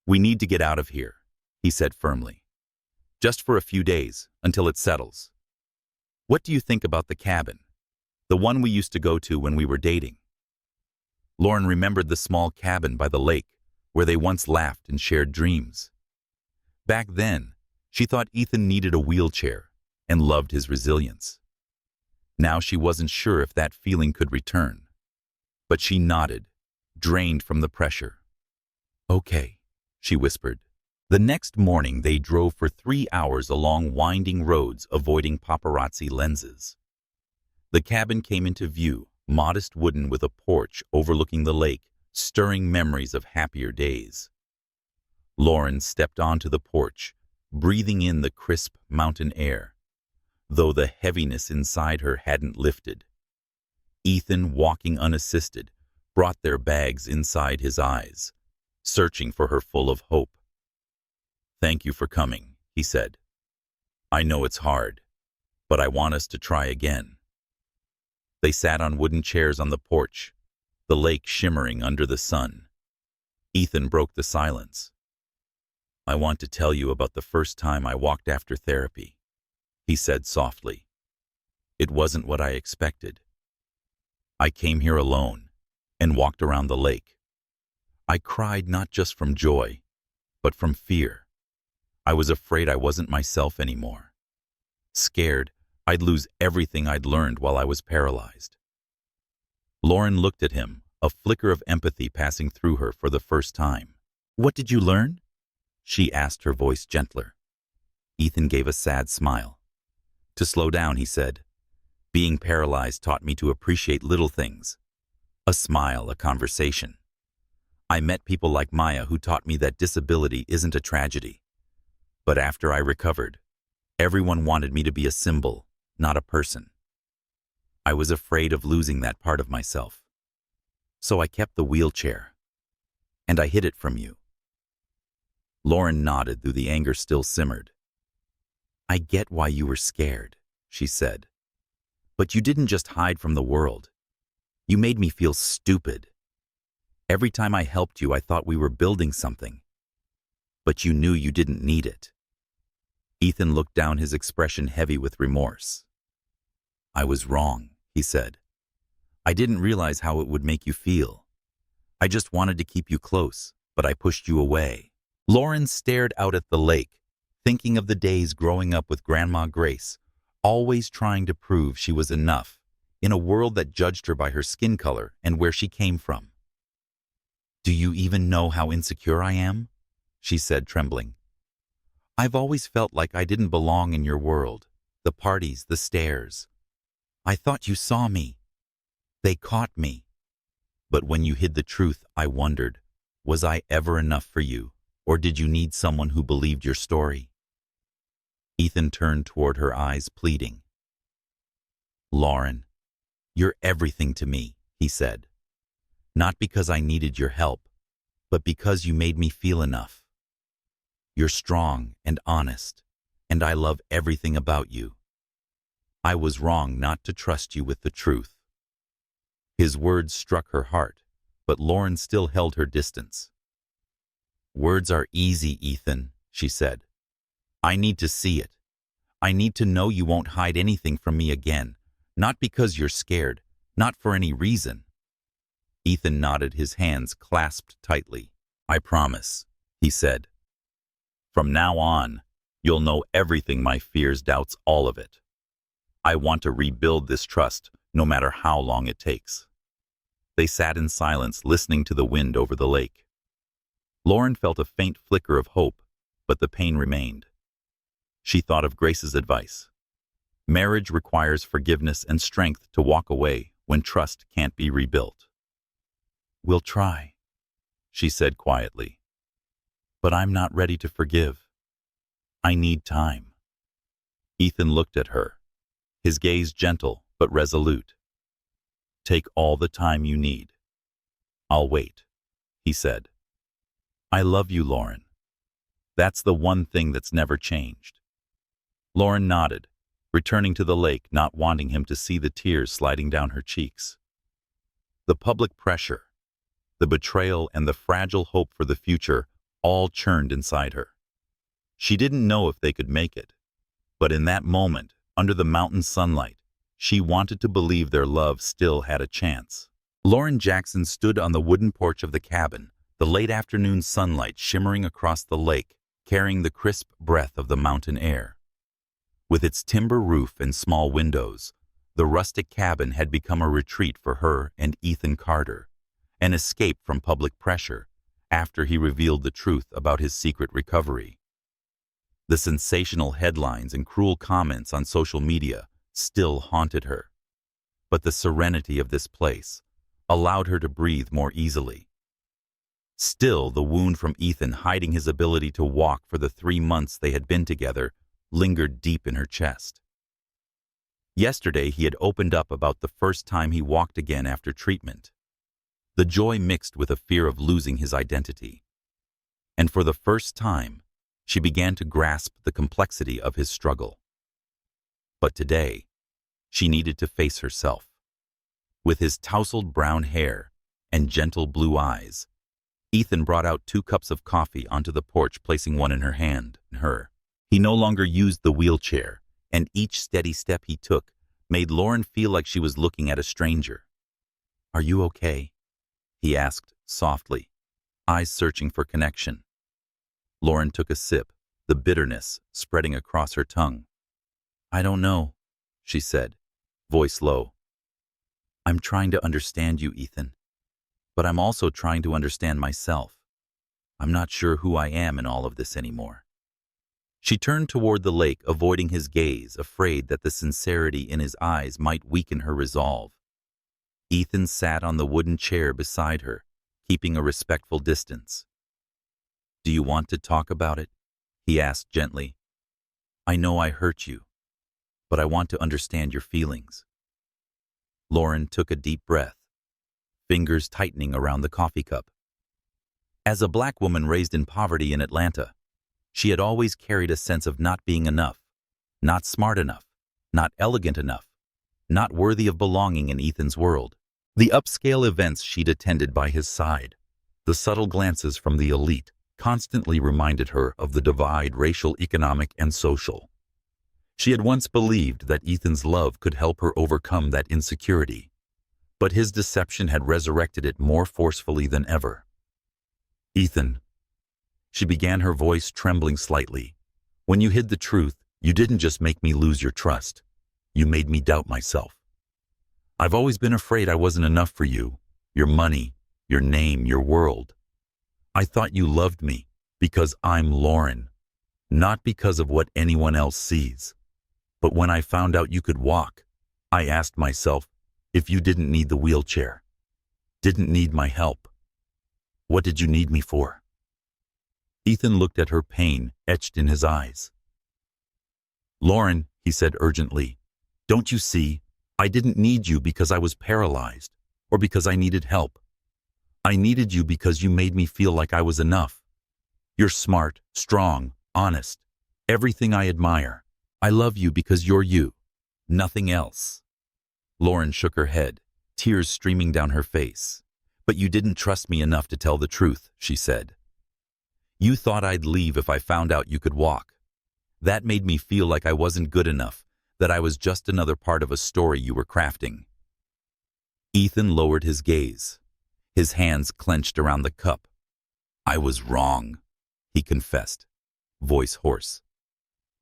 "We need to get out of here," he said firmly. "Just for a few days, until it settles. What do you think about the cabin? The one we used to go to when we were dating?" Lauren remembered the small cabin by the lake, where they once laughed and shared dreams. Back then, she thought Ethan needed a wheelchair and loved his resilience. Now she wasn't sure if that feeling could return. But she nodded, drained from the pressure. "Okay," she whispered. The next morning they drove for 3 hours along winding roads, avoiding paparazzi lenses. The cabin came into view, modest wooden with a porch overlooking the lake, stirring memories of happier days. Lauren stepped onto the porch, breathing in the crisp mountain air, though the heaviness inside her hadn't lifted. Ethan, walking unassisted, brought their bags inside his eyes, searching for her full of hope. "Thank you for coming," he said. "I know it's hard, but I want us to try again." They sat on wooden chairs on the porch, the lake shimmering under the sun. Ethan broke the silence. "I want to tell you about the first time I walked after therapy," he said softly. "It wasn't what I expected. I came here alone and walked around the lake. I cried not just from joy, but from fear. I was afraid I wasn't myself anymore. Scared I'd lose everything I'd learned while I was paralyzed." Lauren looked at him, a flicker of empathy passing through her for the first time. "What did you learn?" she asked, her voice gentler. Ethan gave a sad smile. "To slow down," he said. "Being paralyzed taught me to appreciate little things. A smile, a conversation. I met people like Maya who taught me that disability isn't a tragedy. But after I recovered, everyone wanted me to be a symbol, not a person. I was afraid of losing that part of myself. So I kept the wheelchair, and I hid it from you." Lauren nodded, though the anger still simmered. "I get why you were scared," she said. "But you didn't just hide from the world. You made me feel stupid. Every time I helped you, I thought we were building something. But you knew you didn't need it." Ethan looked down, his expression heavy with remorse. "I was wrong," he said. "I didn't realize how it would make you feel. I just wanted to keep you close, but I pushed you away." Lauren stared out at the lake, thinking of the days growing up with Grandma Grace, always trying to prove she was enough in a world that judged her by her skin color and where she came from. "Do you even know how insecure I am?" she said, trembling. "I've always felt like I didn't belong in your world, the parties, the stares. I thought you saw me." They caught me. But when you hid the truth, I wondered, was I ever enough for you, or did you need someone who believed your story? Ethan turned toward her, eyes pleading. Lauren, you're everything to me, he said. Not because I needed your help, but because you made me feel enough. You're strong and honest, and I love everything about you. I was wrong not to trust you with the truth. His words struck her heart, but Lauren still held her distance. Words are easy, Ethan, she said. I need to see it. I need to know you won't hide anything from me again, not because you're scared, not for any reason. Ethan nodded, his hands clasped tightly. I promise, he said. From now on, you'll know everything, my fears, doubts, all of it. I want to rebuild this trust, no matter how long it takes. They sat in silence, listening to the wind over the lake. Lauren felt a faint flicker of hope, but the pain remained. She thought of Grace's advice. Marriage requires forgiveness and strength to walk away when trust can't be rebuilt. We'll try, she said quietly. But I'm not ready to forgive. I need time. Ethan looked at her, his gaze gentle but resolute. Take all the time you need. I'll wait, he said. I love you, Lauren. That's the one thing that's never changed. Lauren nodded, returning to the lake, not wanting him to see the tears sliding down her cheeks. The public pressure, the betrayal, and the fragile hope for the future all churned inside her. She didn't know if they could make it, but in that moment, under the mountain sunlight, she wanted to believe their love still had a chance. Lauren Jackson stood on the wooden porch of the cabin, the late afternoon sunlight shimmering across the lake, carrying the crisp breath of the mountain air. With its timber roof and small windows, the rustic cabin had become a retreat for her and Ethan Carter, an escape from public pressure after he revealed the truth about his secret recovery. The sensational headlines and cruel comments on social media still haunted her, but the serenity of this place allowed her to breathe more easily. Still, the wound from Ethan hiding his ability to walk for the 3 months they had been together lingered deep in her chest. Yesterday, he had opened up about the first time he walked again after treatment. The joy mixed with a fear of losing his identity. And for the first time, she began to grasp the complexity of his struggle. But today, she needed to face herself. With his tousled brown hair and gentle blue eyes, Ethan brought out 2 cups of coffee onto the porch, placing one in her hand. He no longer used the wheelchair, and each steady step he took made Lauren feel like she was looking at a stranger. Are you okay? He asked softly, eyes searching for connection. Lauren took a sip, the bitterness spreading across her tongue. I don't know, she said, voice low. I'm trying to understand you, Ethan, but I'm also trying to understand myself. I'm not sure who I am in all of this anymore. She turned toward the lake, avoiding his gaze, afraid that the sincerity in his eyes might weaken her resolve. Ethan sat on the wooden chair beside her, keeping a respectful distance. Do you want to talk about it? He asked gently. I know I hurt you, but I want to understand your feelings. Lauren took a deep breath, fingers tightening around the coffee cup. As a Black woman raised in poverty in Atlanta, she had always carried a sense of not being enough, not smart enough, not elegant enough, not worthy of belonging in Ethan's world. The upscale events she'd attended by his side, the subtle glances from the elite, constantly reminded her of the divide, racial, economic, and social. She had once believed that Ethan's love could help her overcome that insecurity, but his deception had resurrected it more forcefully than ever. Ethan, she began, her voice trembling slightly, when you hid the truth, you didn't just make me lose your trust. You made me doubt myself. I've always been afraid I wasn't enough for you, your money, your name, your world. I thought you loved me because I'm Lauren, not because of what anyone else sees. But when I found out you could walk, I asked myself, If you didn't need the wheelchair, didn't need my help, what did you need me for? Ethan looked at her pain etched in his eyes. Lauren, he said urgently, don't you see? I didn't need you because I was paralyzed or because I needed help. I needed you because you made me feel like I was enough. You're smart, strong, honest, everything I admire. I love you because you're you, nothing else. Lauren shook her head, tears streaming down her face. But you didn't trust me enough to tell the truth, she said. You thought I'd leave if I found out you could walk. That made me feel like I wasn't good enough, that I was just another part of a story you were crafting. Ethan lowered his gaze. His hands clenched around the cup. I was wrong, he confessed, voice hoarse.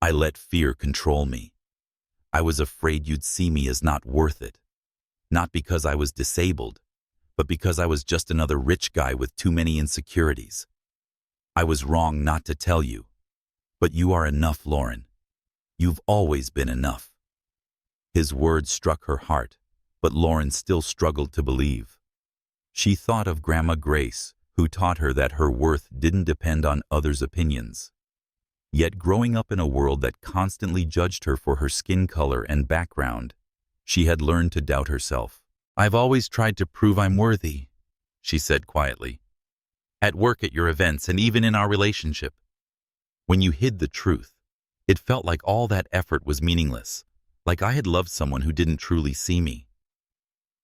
I let fear control me. I was afraid you'd see me as not worth it. Not because I was disabled, but because I was just another rich guy with too many insecurities. I was wrong not to tell you. But you are enough, Lauren. You've always been enough. His words struck her heart, but Lauren still struggled to believe. She thought of Grandma Grace, who taught her that her worth didn't depend on others' opinions. Yet growing up in a world that constantly judged her for her skin color and background, she had learned to doubt herself. I've always tried to prove I'm worthy, she said quietly. At work, at your events, and even in our relationship. When you hid the truth, it felt like all that effort was meaningless, like I had loved someone who didn't truly see me.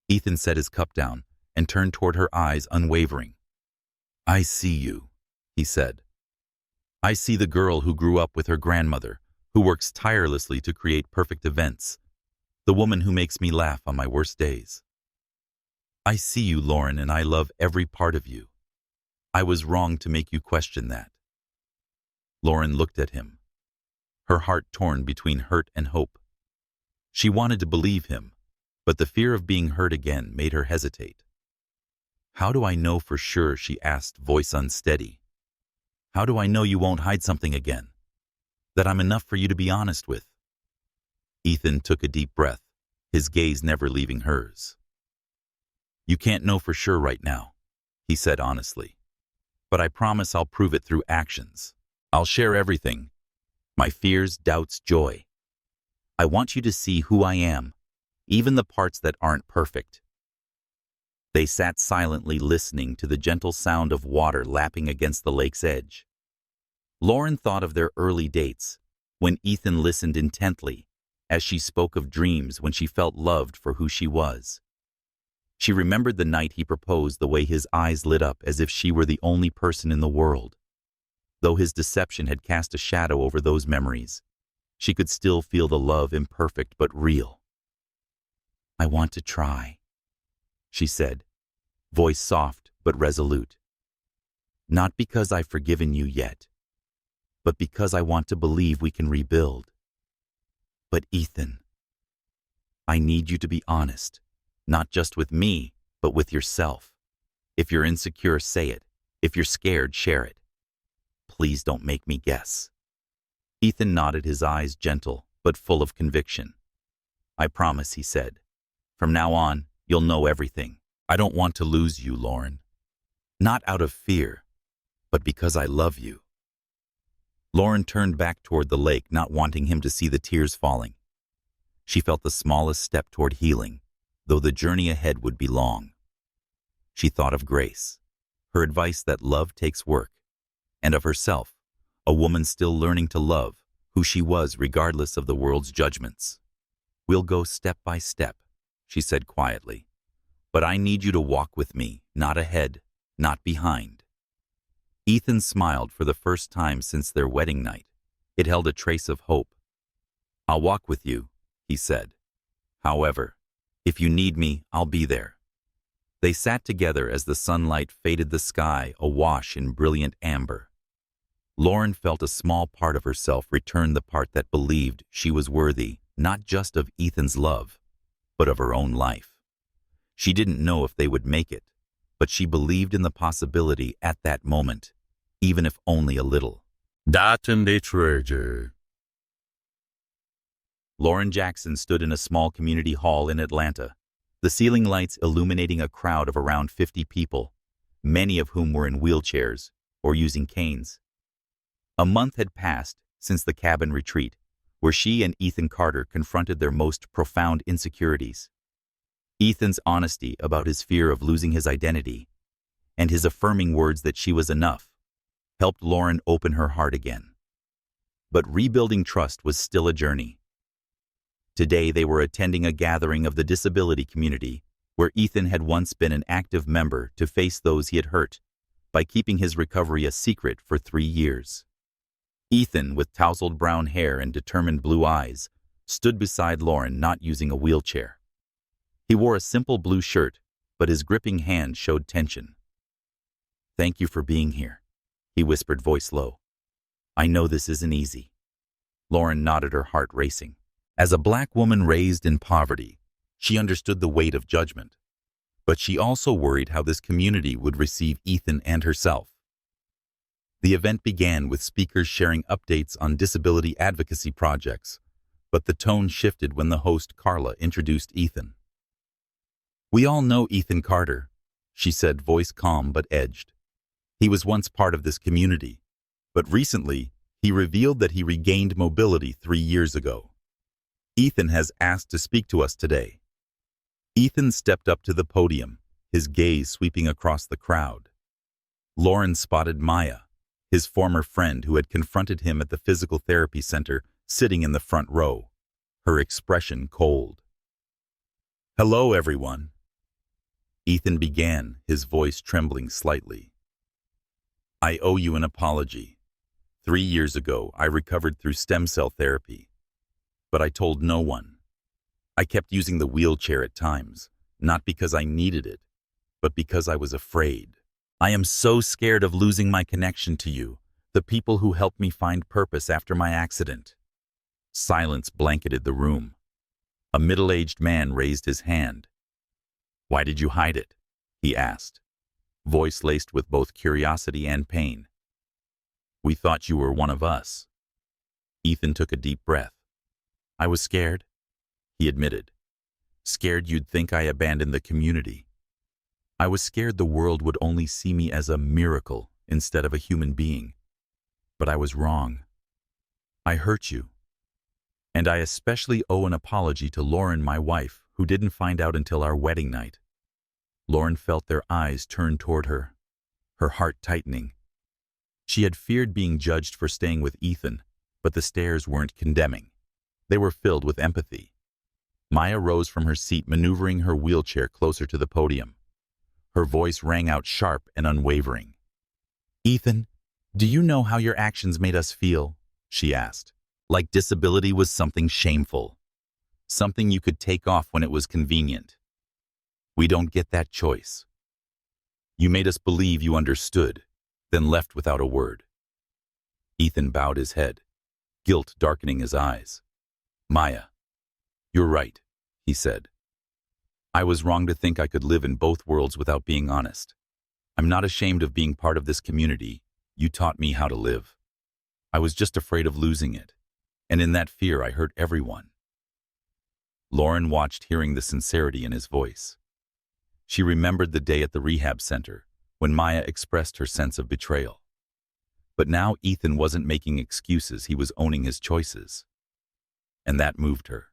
Ethan set his cup down and turned toward her, eyes unwavering. I see you, he said. I see the girl who grew up with her grandmother, who works tirelessly to create perfect events, the woman who makes me laugh on my worst days. I see you, Lauren, and I love every part of you. I was wrong to make you question that. Lauren looked at him, her heart torn between hurt and hope. She wanted to believe him, but the fear of being hurt again made her hesitate. How do I know for sure, she asked, voice unsteady. How do I know you won't hide something again? That I'm enough for you to be honest with? Ethan took a deep breath, his gaze never leaving hers. You can't know for sure right now, he said honestly. But I promise I'll prove it through actions. I'll share everything. My fears, doubts, joy. I want you to see who I am, even the parts that aren't perfect. They sat silently listening to the gentle sound of water lapping against the lake's edge. Lauren thought of their early dates, when Ethan listened intently, as she spoke of dreams when she felt loved for who she was. She remembered the night he proposed, the way his eyes lit up as if she were the only person in the world. Though his deception had cast a shadow over those memories, she could still feel the love, imperfect but real. I want to try, she said, voice soft but resolute. Not because I've forgiven you yet, but because I want to believe we can rebuild. But Ethan, I need you to be honest, not just with me, but with yourself. If you're insecure, say it. If you're scared, share it. Please don't make me guess. Ethan nodded, his eyes gentle but full of conviction. I promise, he said. From now on, you'll know everything. I don't want to lose you, Lauren. Not out of fear, but because I love you. Lauren turned back toward the lake, not wanting him to see the tears falling. She felt the smallest step toward healing, though the journey ahead would be long. She thought of Grace, her advice that love takes work, and of herself, a woman still learning to love who she was regardless of the world's judgments. We'll go step by step, she said quietly. But I need you to walk with me, not ahead, not behind. Ethan smiled for the first time since their wedding night. It held a trace of hope. I'll walk with you, he said. However, if you need me, I'll be there. They sat together as the sunlight faded the sky awash in brilliant amber. Lauren felt a small part of herself return, the part that believed she was worthy, not just of Ethan's love, but of her own life. She didn't know if they would make it, but she believed in the possibility at that moment, even if only a little. Daten de treasure. Lauren Jackson stood in a small community hall in Atlanta, the ceiling lights illuminating a crowd of around 50 people, many of whom were in wheelchairs or using canes. A month had passed since the cabin retreat, where she and Ethan Carter confronted their most profound insecurities. Ethan's honesty about his fear of losing his identity and his affirming words that she was enough helped Lauren open her heart again. But rebuilding trust was still a journey. Today they were attending a gathering of the disability community where Ethan had once been an active member to face those he had hurt by keeping his recovery a secret for 3 years. Ethan, with tousled brown hair and determined blue eyes, stood beside Lauren, not using a wheelchair. He wore a simple blue shirt, but his gripping hand showed tension. "Thank you for being here," he whispered, voice low. "I know this isn't easy." Lauren nodded, her heart racing. As a Black woman raised in poverty, she understood the weight of judgment. But she also worried how this community would receive Ethan and herself. The event began with speakers sharing updates on disability advocacy projects, but the tone shifted when the host, Carla, introduced Ethan. "We all know Ethan Carter," she said, voice calm but edged. "He was once part of this community, but recently he revealed that he regained mobility 3 years ago. Ethan has asked to speak to us today." Ethan stepped up to the podium, his gaze sweeping across the crowd. Lauren spotted Maya, his former friend who had confronted him at the physical therapy center, sitting in the front row, her expression cold. "Hello, everyone," Ethan began, his voice trembling slightly. "I owe you an apology. 3 years ago, I recovered through stem cell therapy, but I told no one. I kept using the wheelchair at times, not because I needed it, but because I was afraid. I am so scared of losing my connection to you, the people who helped me find purpose after my accident." Silence blanketed the room. A middle-aged man raised his hand. "Why did you hide it?" he asked, voice laced with both curiosity and pain. "We thought you were one of us." Ethan took a deep breath. "I was scared," he admitted. "Scared you'd think I abandoned the community. I was scared the world would only see me as a miracle instead of a human being. But I was wrong. I hurt you. And I especially owe an apology to Lauren, my wife, who didn't find out until our wedding night." Lauren felt their eyes turn toward her, her heart tightening. She had feared being judged for staying with Ethan, but the stares weren't condemning. They were filled with empathy. Maya rose from her seat, maneuvering her wheelchair closer to the podium. Her voice rang out sharp and unwavering. "Ethan, do you know how your actions made us feel?" she asked. "Like disability was something shameful, something you could take off when it was convenient. We don't get that choice. You made us believe you understood, then left without a word." Ethan bowed his head, guilt darkening his eyes. "Maya, you're right," he said. "I was wrong to think I could live in both worlds without being honest. I'm not ashamed of being part of this community. You taught me how to live. I was just afraid of losing it, and in that fear I hurt everyone." Lauren watched, hearing the sincerity in his voice. She remembered the day at the rehab center when Maya expressed her sense of betrayal. But now Ethan wasn't making excuses, he was owning his choices. And that moved her.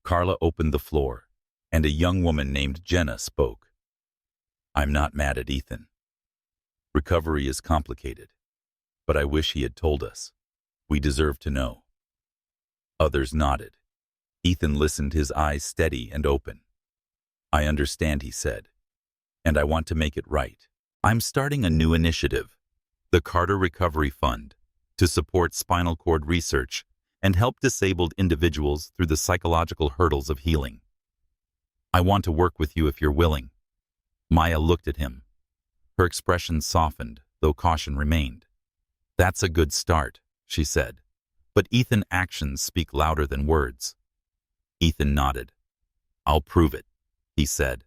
Carla opened the floor, and a young woman named Jenna spoke. "I'm not mad at Ethan. Recovery is complicated, but I wish he had told us. We deserve to know." Others nodded. Ethan listened, his eyes steady and open. "I understand," he said, "and I want to make it right. I'm starting a new initiative, the Carter Recovery Fund, to support spinal cord research and help disabled individuals through the psychological hurdles of healing. I want to work with you if you're willing." Maya looked at him. Her expression softened, though caution remained. "That's a good start," she said, "but Ethan's actions speak louder than words." Ethan nodded. "I'll prove it," he said.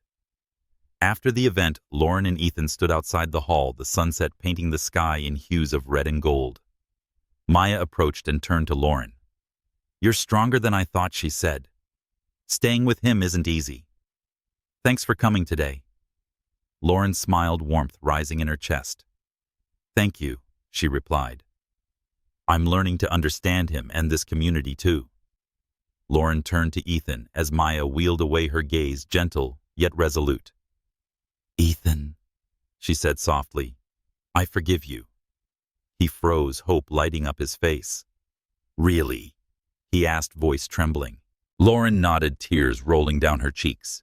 After the event, Lauren and Ethan stood outside the hall, the sunset painting the sky in hues of red and gold. Maya approached and turned to Lauren. "You're stronger than I thought," she said. "Staying with him isn't easy. Thanks for coming today. Lauren smiled, warmth rising in her chest. Thank you, she replied. I'm learning to understand him and this community too. Lauren turned to Ethan as Maya wheeled away, her gaze gentle yet resolute. Ethan, she said softly, I forgive you. He froze, hope lighting up his face. Really? He asked, voice trembling. Lauren nodded, tears rolling down her cheeks.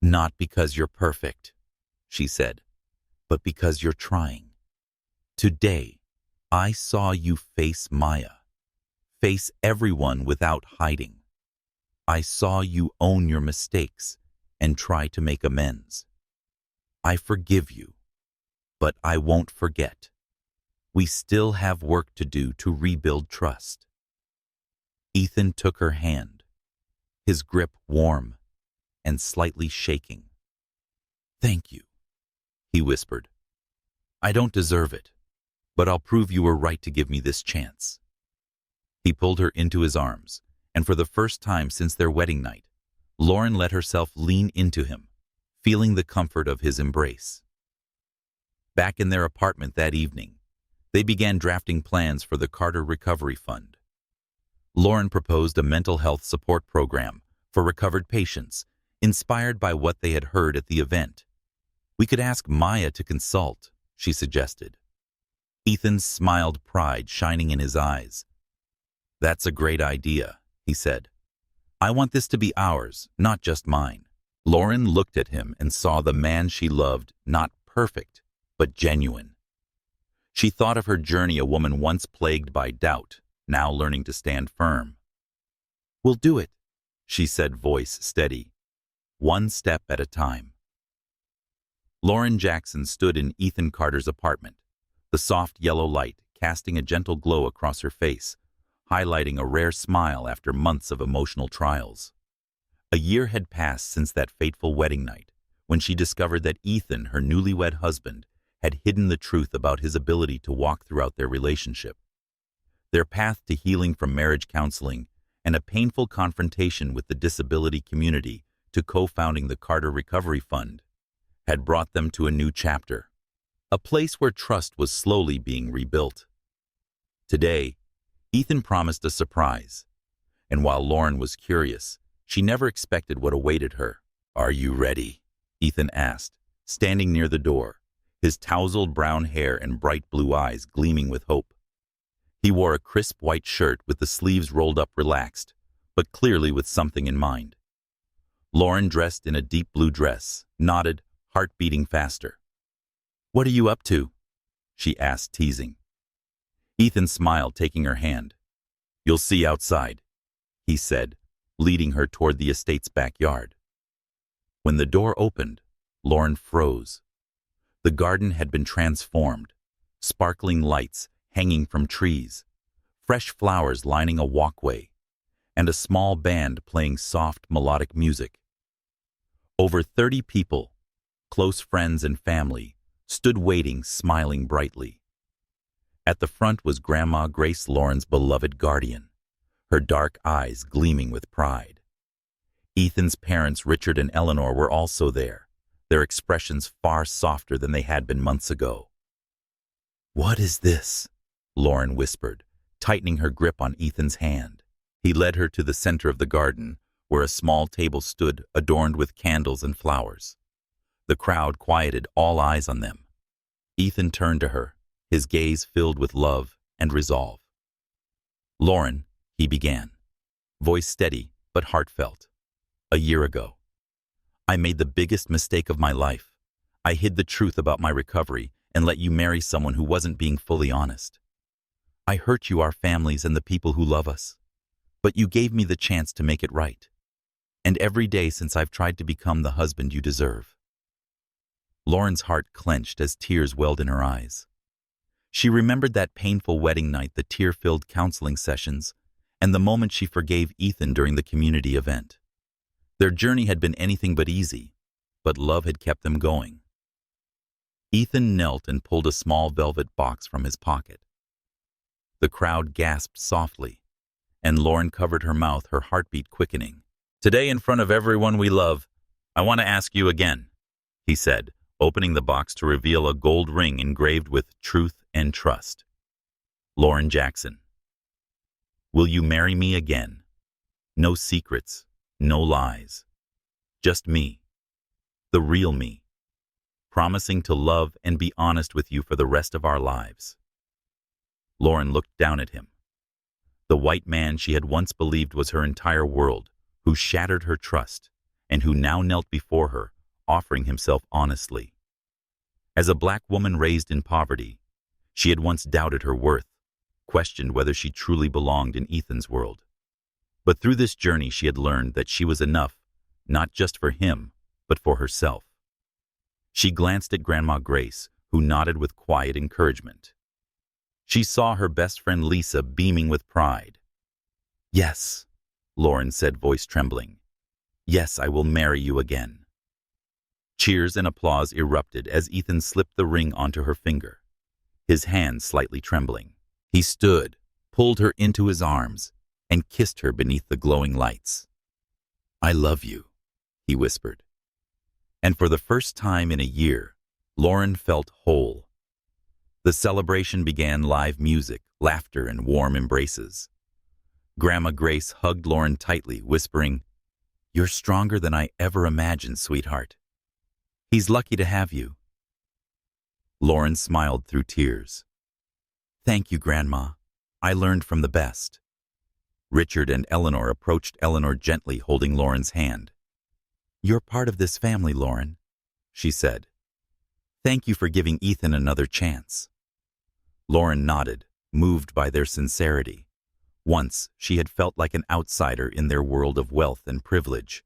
Not because you're perfect, she said, but because you're trying. Today, I saw you face Maya, face everyone without hiding. I saw you own your mistakes and try to make amends. I forgive you, but I won't forget. We still have work to do to rebuild trust. Ethan took her hand, his grip warm and slightly shaking. Thank you, he whispered. I don't deserve it, but I'll prove you were right to give me this chance. He pulled her into his arms, and for the first time since their wedding night, Lauren let herself lean into him, feeling the comfort of his embrace. Back in their apartment that evening, they began drafting plans for the Carter Recovery Fund. Lauren proposed a mental health support program for recovered patients, inspired by what they had heard at the event. We could ask Maya to consult, she suggested. Ethan smiled, pride shining in his eyes. That's a great idea, he said. I want this to be ours, not just mine. Lauren looked at him and saw the man she loved, not perfect, but genuine. She thought of her journey, a woman once plagued by doubt, now learning to stand firm. We'll do it, she said, voice steady. One step at a time. Lauren Jackson stood in Ethan Carter's apartment, the soft yellow light casting a gentle glow across her face, highlighting a rare smile after months of emotional trials. A year had passed since that fateful wedding night, when she discovered that Ethan, her newlywed husband, had hidden the truth about his ability to walk throughout their relationship. Their path to healing from marriage counseling and a painful confrontation with the disability community to co-founding the Carter Recovery Fund had brought them to a new chapter, a place where trust was slowly being rebuilt. Today, Ethan promised a surprise, and while Lauren was curious, she never expected what awaited her. Are you ready? Ethan asked, standing near the door, his tousled brown hair and bright blue eyes gleaming with hope. He wore a crisp white shirt with the sleeves rolled up, relaxed, but clearly with something in mind. Lauren, dressed in a deep blue dress, nodded, heart beating faster. What are you up to? She asked, teasing. Ethan smiled, taking her hand. You'll see outside, he said, leading her toward the estate's backyard. When the door opened, Lauren froze. The garden had been transformed, sparkling lights hanging from trees, fresh flowers lining a walkway, and a small band playing soft melodic music. Over 30 people, close friends and family, stood waiting, smiling brightly. At the front was Grandma Grace, Lauren's beloved guardian, her dark eyes gleaming with pride. Ethan's parents, Richard and Eleanor, were also there, their expressions far softer than they had been months ago. What is this? Lauren whispered, tightening her grip on Ethan's hand. He led her to the center of the garden, where a small table stood, adorned with candles and flowers. The crowd quieted, all eyes on them. Ethan turned to her, his gaze filled with love and resolve. Lauren, he began, voice steady but heartfelt. A year ago, I made the biggest mistake of my life. I hid the truth about my recovery and let you marry someone who wasn't being fully honest. I hurt you, our families, and the people who love us. But you gave me the chance to make it right. And every day since, I've tried to become the husband you deserve. Lauren's heart clenched as tears welled in her eyes. She remembered that painful wedding night, the tear-filled counseling sessions, and the moment she forgave Ethan during the community event. Their journey had been anything but easy, but love had kept them going. Ethan knelt and pulled a small velvet box from his pocket. The crowd gasped softly, and Lauren covered her mouth, her heartbeat quickening. Today, in front of everyone we love, I want to ask you again, he said, opening the box to reveal a gold ring engraved with truth and trust. Lauren Jackson. Will you marry me again? No secrets, no lies. Just me. The real me. Promising to love and be honest with you for the rest of our lives. Lauren looked down at him. The white man she had once believed was her entire world, who shattered her trust, and who now knelt before her, offering himself honestly. As a black woman raised in poverty, she had once doubted her worth, questioned whether she truly belonged in Ethan's world. But through this journey she had learned that she was enough, not just for him, but for herself. She glanced at Grandma Grace, who nodded with quiet encouragement. She saw her best friend Lisa beaming with pride. Yes, Lauren said, voice trembling. Yes, I will marry you again. Cheers and applause erupted as Ethan slipped the ring onto her finger, his hand slightly trembling. He stood, pulled her into his arms, and kissed her beneath the glowing lights. I love you, he whispered. And for the first time in a year, Lauren felt whole. The celebration began: live music, laughter, and warm embraces. Grandma Grace hugged Lauren tightly, whispering, You're stronger than I ever imagined, sweetheart. He's lucky to have you. Lauren smiled through tears. Thank you, Grandma. I learned from the best. Richard and Eleanor approached Eleanor gently, holding Lauren's hand. You're part of this family, Lauren, she said. Thank you for giving Ethan another chance. Lauren nodded, moved by their sincerity. Once, she had felt like an outsider in their world of wealth and privilege,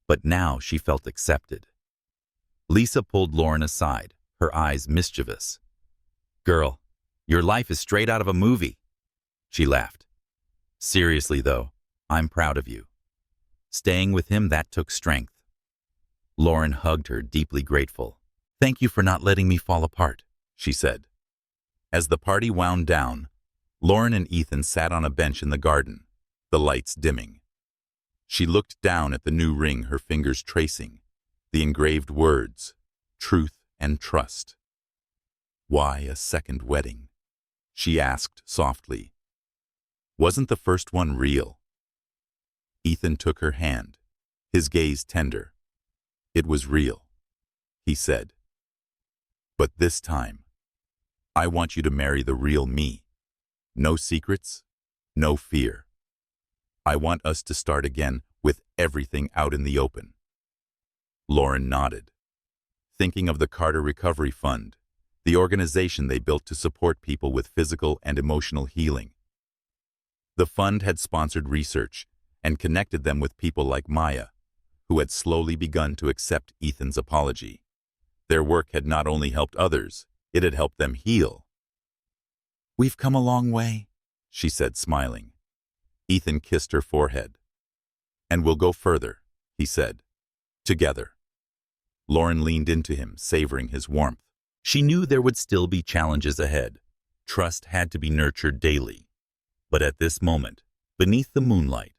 but now she felt accepted. Lisa pulled Lauren aside, her eyes mischievous. Girl, your life is straight out of a movie, she laughed. Seriously, though, I'm proud of you. Staying with him, that took strength. Lauren hugged her, deeply grateful. Thank you for not letting me fall apart, she said. As the party wound down, Lauren and Ethan sat on a bench in the garden, the lights dimming. She looked down at the new ring, her fingers tracing, the engraved words, truth and trust. Why a second wedding? She asked softly. Wasn't the first one real? Ethan took her hand, his gaze tender. It was real, he said. But this time, I want you to marry the real me. No secrets, no fear. I want us to start again with everything out in the open. Lauren nodded, thinking of the Carter Recovery Fund, the organization they built to support people with physical and emotional healing. The fund had sponsored research and connected them with people like Maya, who had slowly begun to accept Ethan's apology. Their work had not only helped others, it had helped them heal. We've come a long way, she said, smiling. Ethan kissed her forehead. And we'll go further, he said. Together. Lauren leaned into him, savoring his warmth. She knew there would still be challenges ahead. Trust had to be nurtured daily. But at this moment, beneath the moonlight,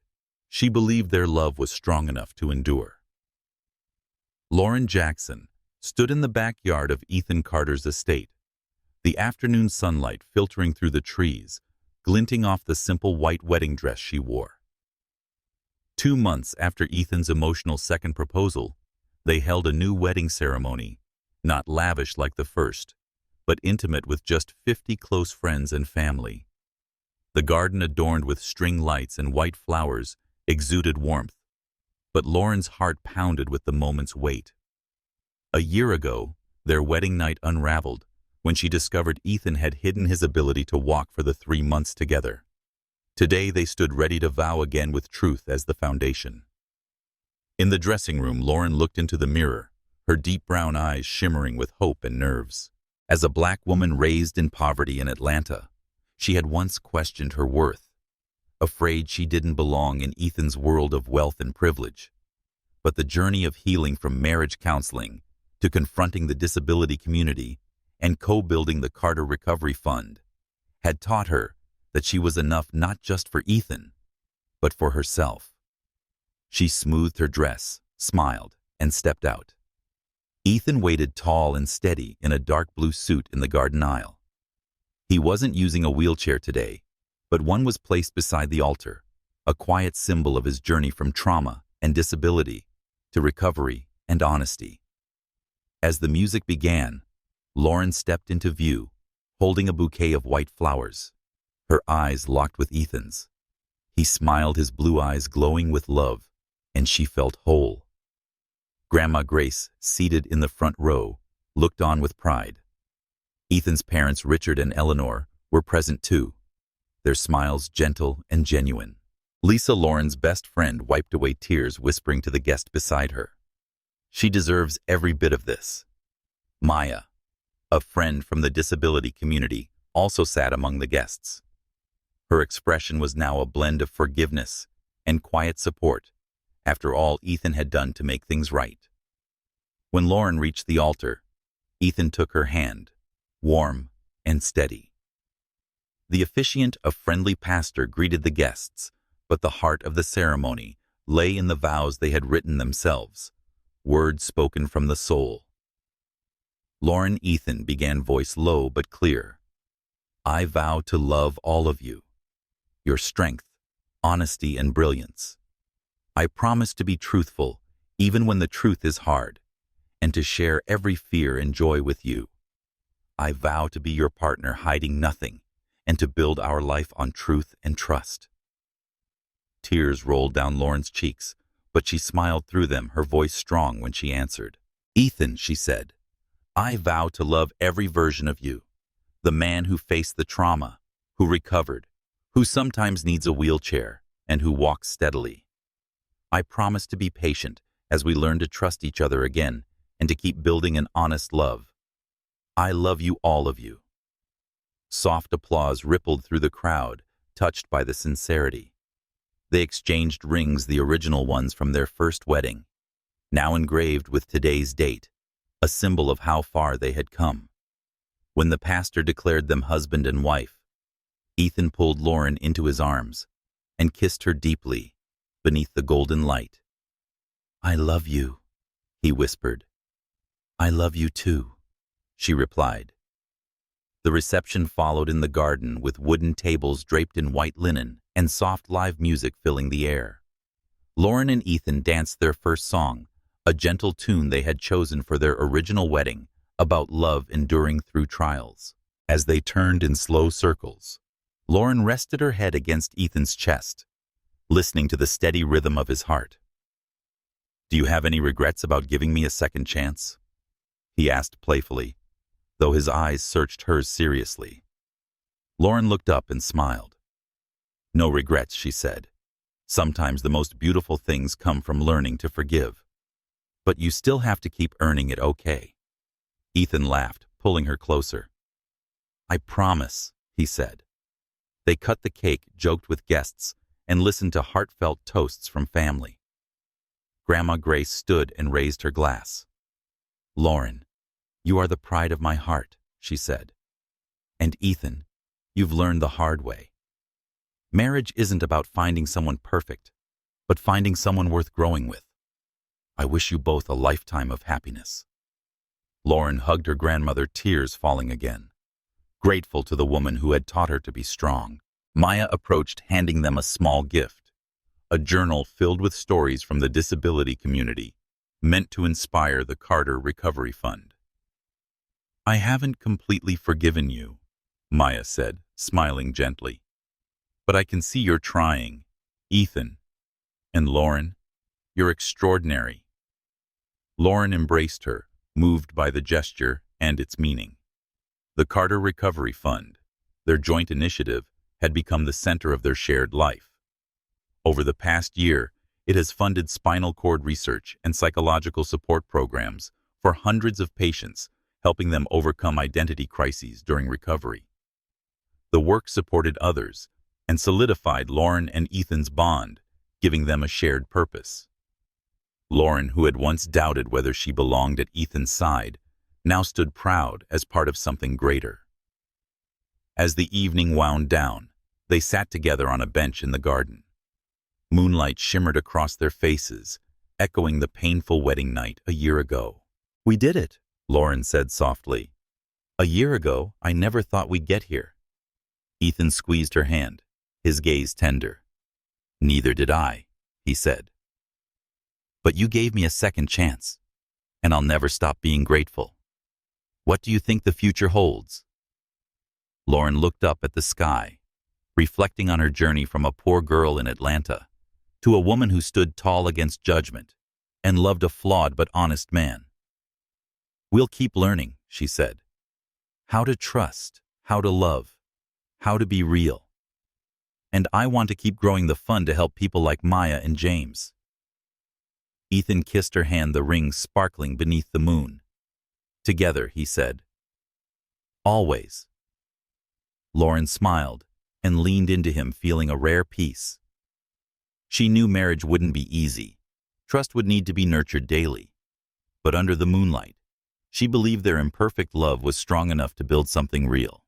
she believed their love was strong enough to endure. Lauren Jackson stood in the backyard of Ethan Carter's estate, the afternoon sunlight filtering through the trees, glinting off the simple white wedding dress she wore. 2 months after Ethan's emotional second proposal, they held a new wedding ceremony, not lavish like the first, but intimate with just 50 close friends and family. The garden, adorned with string lights and white flowers, exuded warmth, but Lauren's heart pounded with the moment's weight. A year ago, their wedding night unraveled when she discovered Ethan had hidden his ability to walk for the 3 months together. Today they stood ready to vow again with truth as the foundation. In the dressing room, Lauren looked into the mirror, her deep brown eyes shimmering with hope and nerves. As a black woman raised in poverty in Atlanta, she had once questioned her worth, afraid she didn't belong in Ethan's world of wealth and privilege. But the journey of healing, from marriage counseling to confronting the disability community and co-building the Carter Recovery Fund, had taught her that she was enough not just for Ethan, but for herself. She smoothed her dress, smiled, and stepped out. Ethan waited tall and steady in a dark blue suit in the garden aisle. He wasn't using a wheelchair today, but one was placed beside the altar, a quiet symbol of his journey from trauma and disability to recovery and honesty. As the music began, Lauren stepped into view, holding a bouquet of white flowers, her eyes locked with Ethan's. He smiled, his blue eyes glowing with love, and she felt whole. Grandma Grace, seated in the front row, looked on with pride. Ethan's parents, Richard and Eleanor, were present too, their smiles gentle and genuine. Lisa, Lauren's best friend, wiped away tears, whispering to the guest beside her, "She deserves every bit of this." Maya, a friend from the disability community, also sat among the guests. Her expression was now a blend of forgiveness and quiet support, after all Ethan had done to make things right. When Lauren reached the altar, Ethan took her hand, warm and steady. The officiant, a friendly pastor, greeted the guests, but the heart of the ceremony lay in the vows they had written themselves, words spoken from the soul. Lauren, Ethan began, voice low but clear. "I vow to love all of you, your strength, honesty, and brilliance. I promise to be truthful, even when the truth is hard, and to share every fear and joy with you. I vow to be your partner, hiding nothing, and to build our life on truth and trust." Tears rolled down Lauren's cheeks, but she smiled through them, her voice strong when she answered. "Ethan," she said, "I vow to love every version of you, the man who faced the trauma, who recovered, who sometimes needs a wheelchair, and who walks steadily. I promise to be patient as we learn to trust each other again and to keep building an honest love. I love you, all of you." Soft applause rippled through the crowd, touched by the sincerity. They exchanged rings, the original ones from their first wedding, now engraved with today's date, a symbol of how far they had come. When the pastor declared them husband and wife, Ethan pulled Lauren into his arms and kissed her deeply beneath the golden light. "I love you," he whispered. "I love you too," she replied. The reception followed in the garden, with wooden tables draped in white linen and soft live music filling the air. Lauren and Ethan danced their first song, a gentle tune they had chosen for their original wedding, about love enduring through trials. As they turned in slow circles, Lauren rested her head against Ethan's chest, listening to the steady rhythm of his heart. "Do you have any regrets about giving me a second chance?" he asked playfully, though his eyes searched hers seriously. Lauren looked up and smiled. "No regrets," she said. "Sometimes the most beautiful things come from learning to forgive. But you still have to keep earning it, okay?" Ethan laughed, pulling her closer. "I promise," he said. They cut the cake, joked with guests, and listened to heartfelt toasts from family. Grandma Grace stood and raised her glass. "Lauren, you are the pride of my heart," she said. "And Ethan, you've learned the hard way. Marriage isn't about finding someone perfect, but finding someone worth growing with. I wish you both a lifetime of happiness." Lauren hugged her grandmother, tears falling again, grateful to the woman who had taught her to be strong. Maya approached, handing them a small gift, a journal filled with stories from the disability community, meant to inspire the Carter Recovery Fund. "I haven't completely forgiven you," Maya said, smiling gently. "But I can see you're trying, Ethan. And Lauren, you're extraordinary." Lauren embraced her, moved by the gesture and its meaning. The Carter Recovery Fund, their joint initiative, had become the center of their shared life. Over the past year, it has funded spinal cord research and psychological support programs for hundreds of patients, helping them overcome identity crises during recovery. The work supported others and solidified Lauren and Ethan's bond, giving them a shared purpose. Lauren, who had once doubted whether she belonged at Ethan's side, now stood proud as part of something greater. As the evening wound down, they sat together on a bench in the garden. Moonlight shimmered across their faces, echoing the painful wedding night a year ago. We did it, Lauren said softly. A year ago, I never thought we'd get here. Ethan squeezed her hand, his gaze tender. Neither did I, he said. But you gave me a second chance, and I'll never stop being grateful. What do you think the future holds? Lauren looked up at the sky, reflecting on her journey from a poor girl in Atlanta to a woman who stood tall against judgment and loved a flawed but honest man. We'll keep learning, she said. How to trust, how to love, how to be real. And I want to keep growing the fund to help people like Maya and James. Ethan kissed her hand, the ring sparkling beneath the moon. Together, he said. Always. Lauren smiled and leaned into him, feeling a rare peace. She knew marriage wouldn't be easy. Trust would need to be nurtured daily. But under the moonlight, she believed their imperfect love was strong enough to build something real.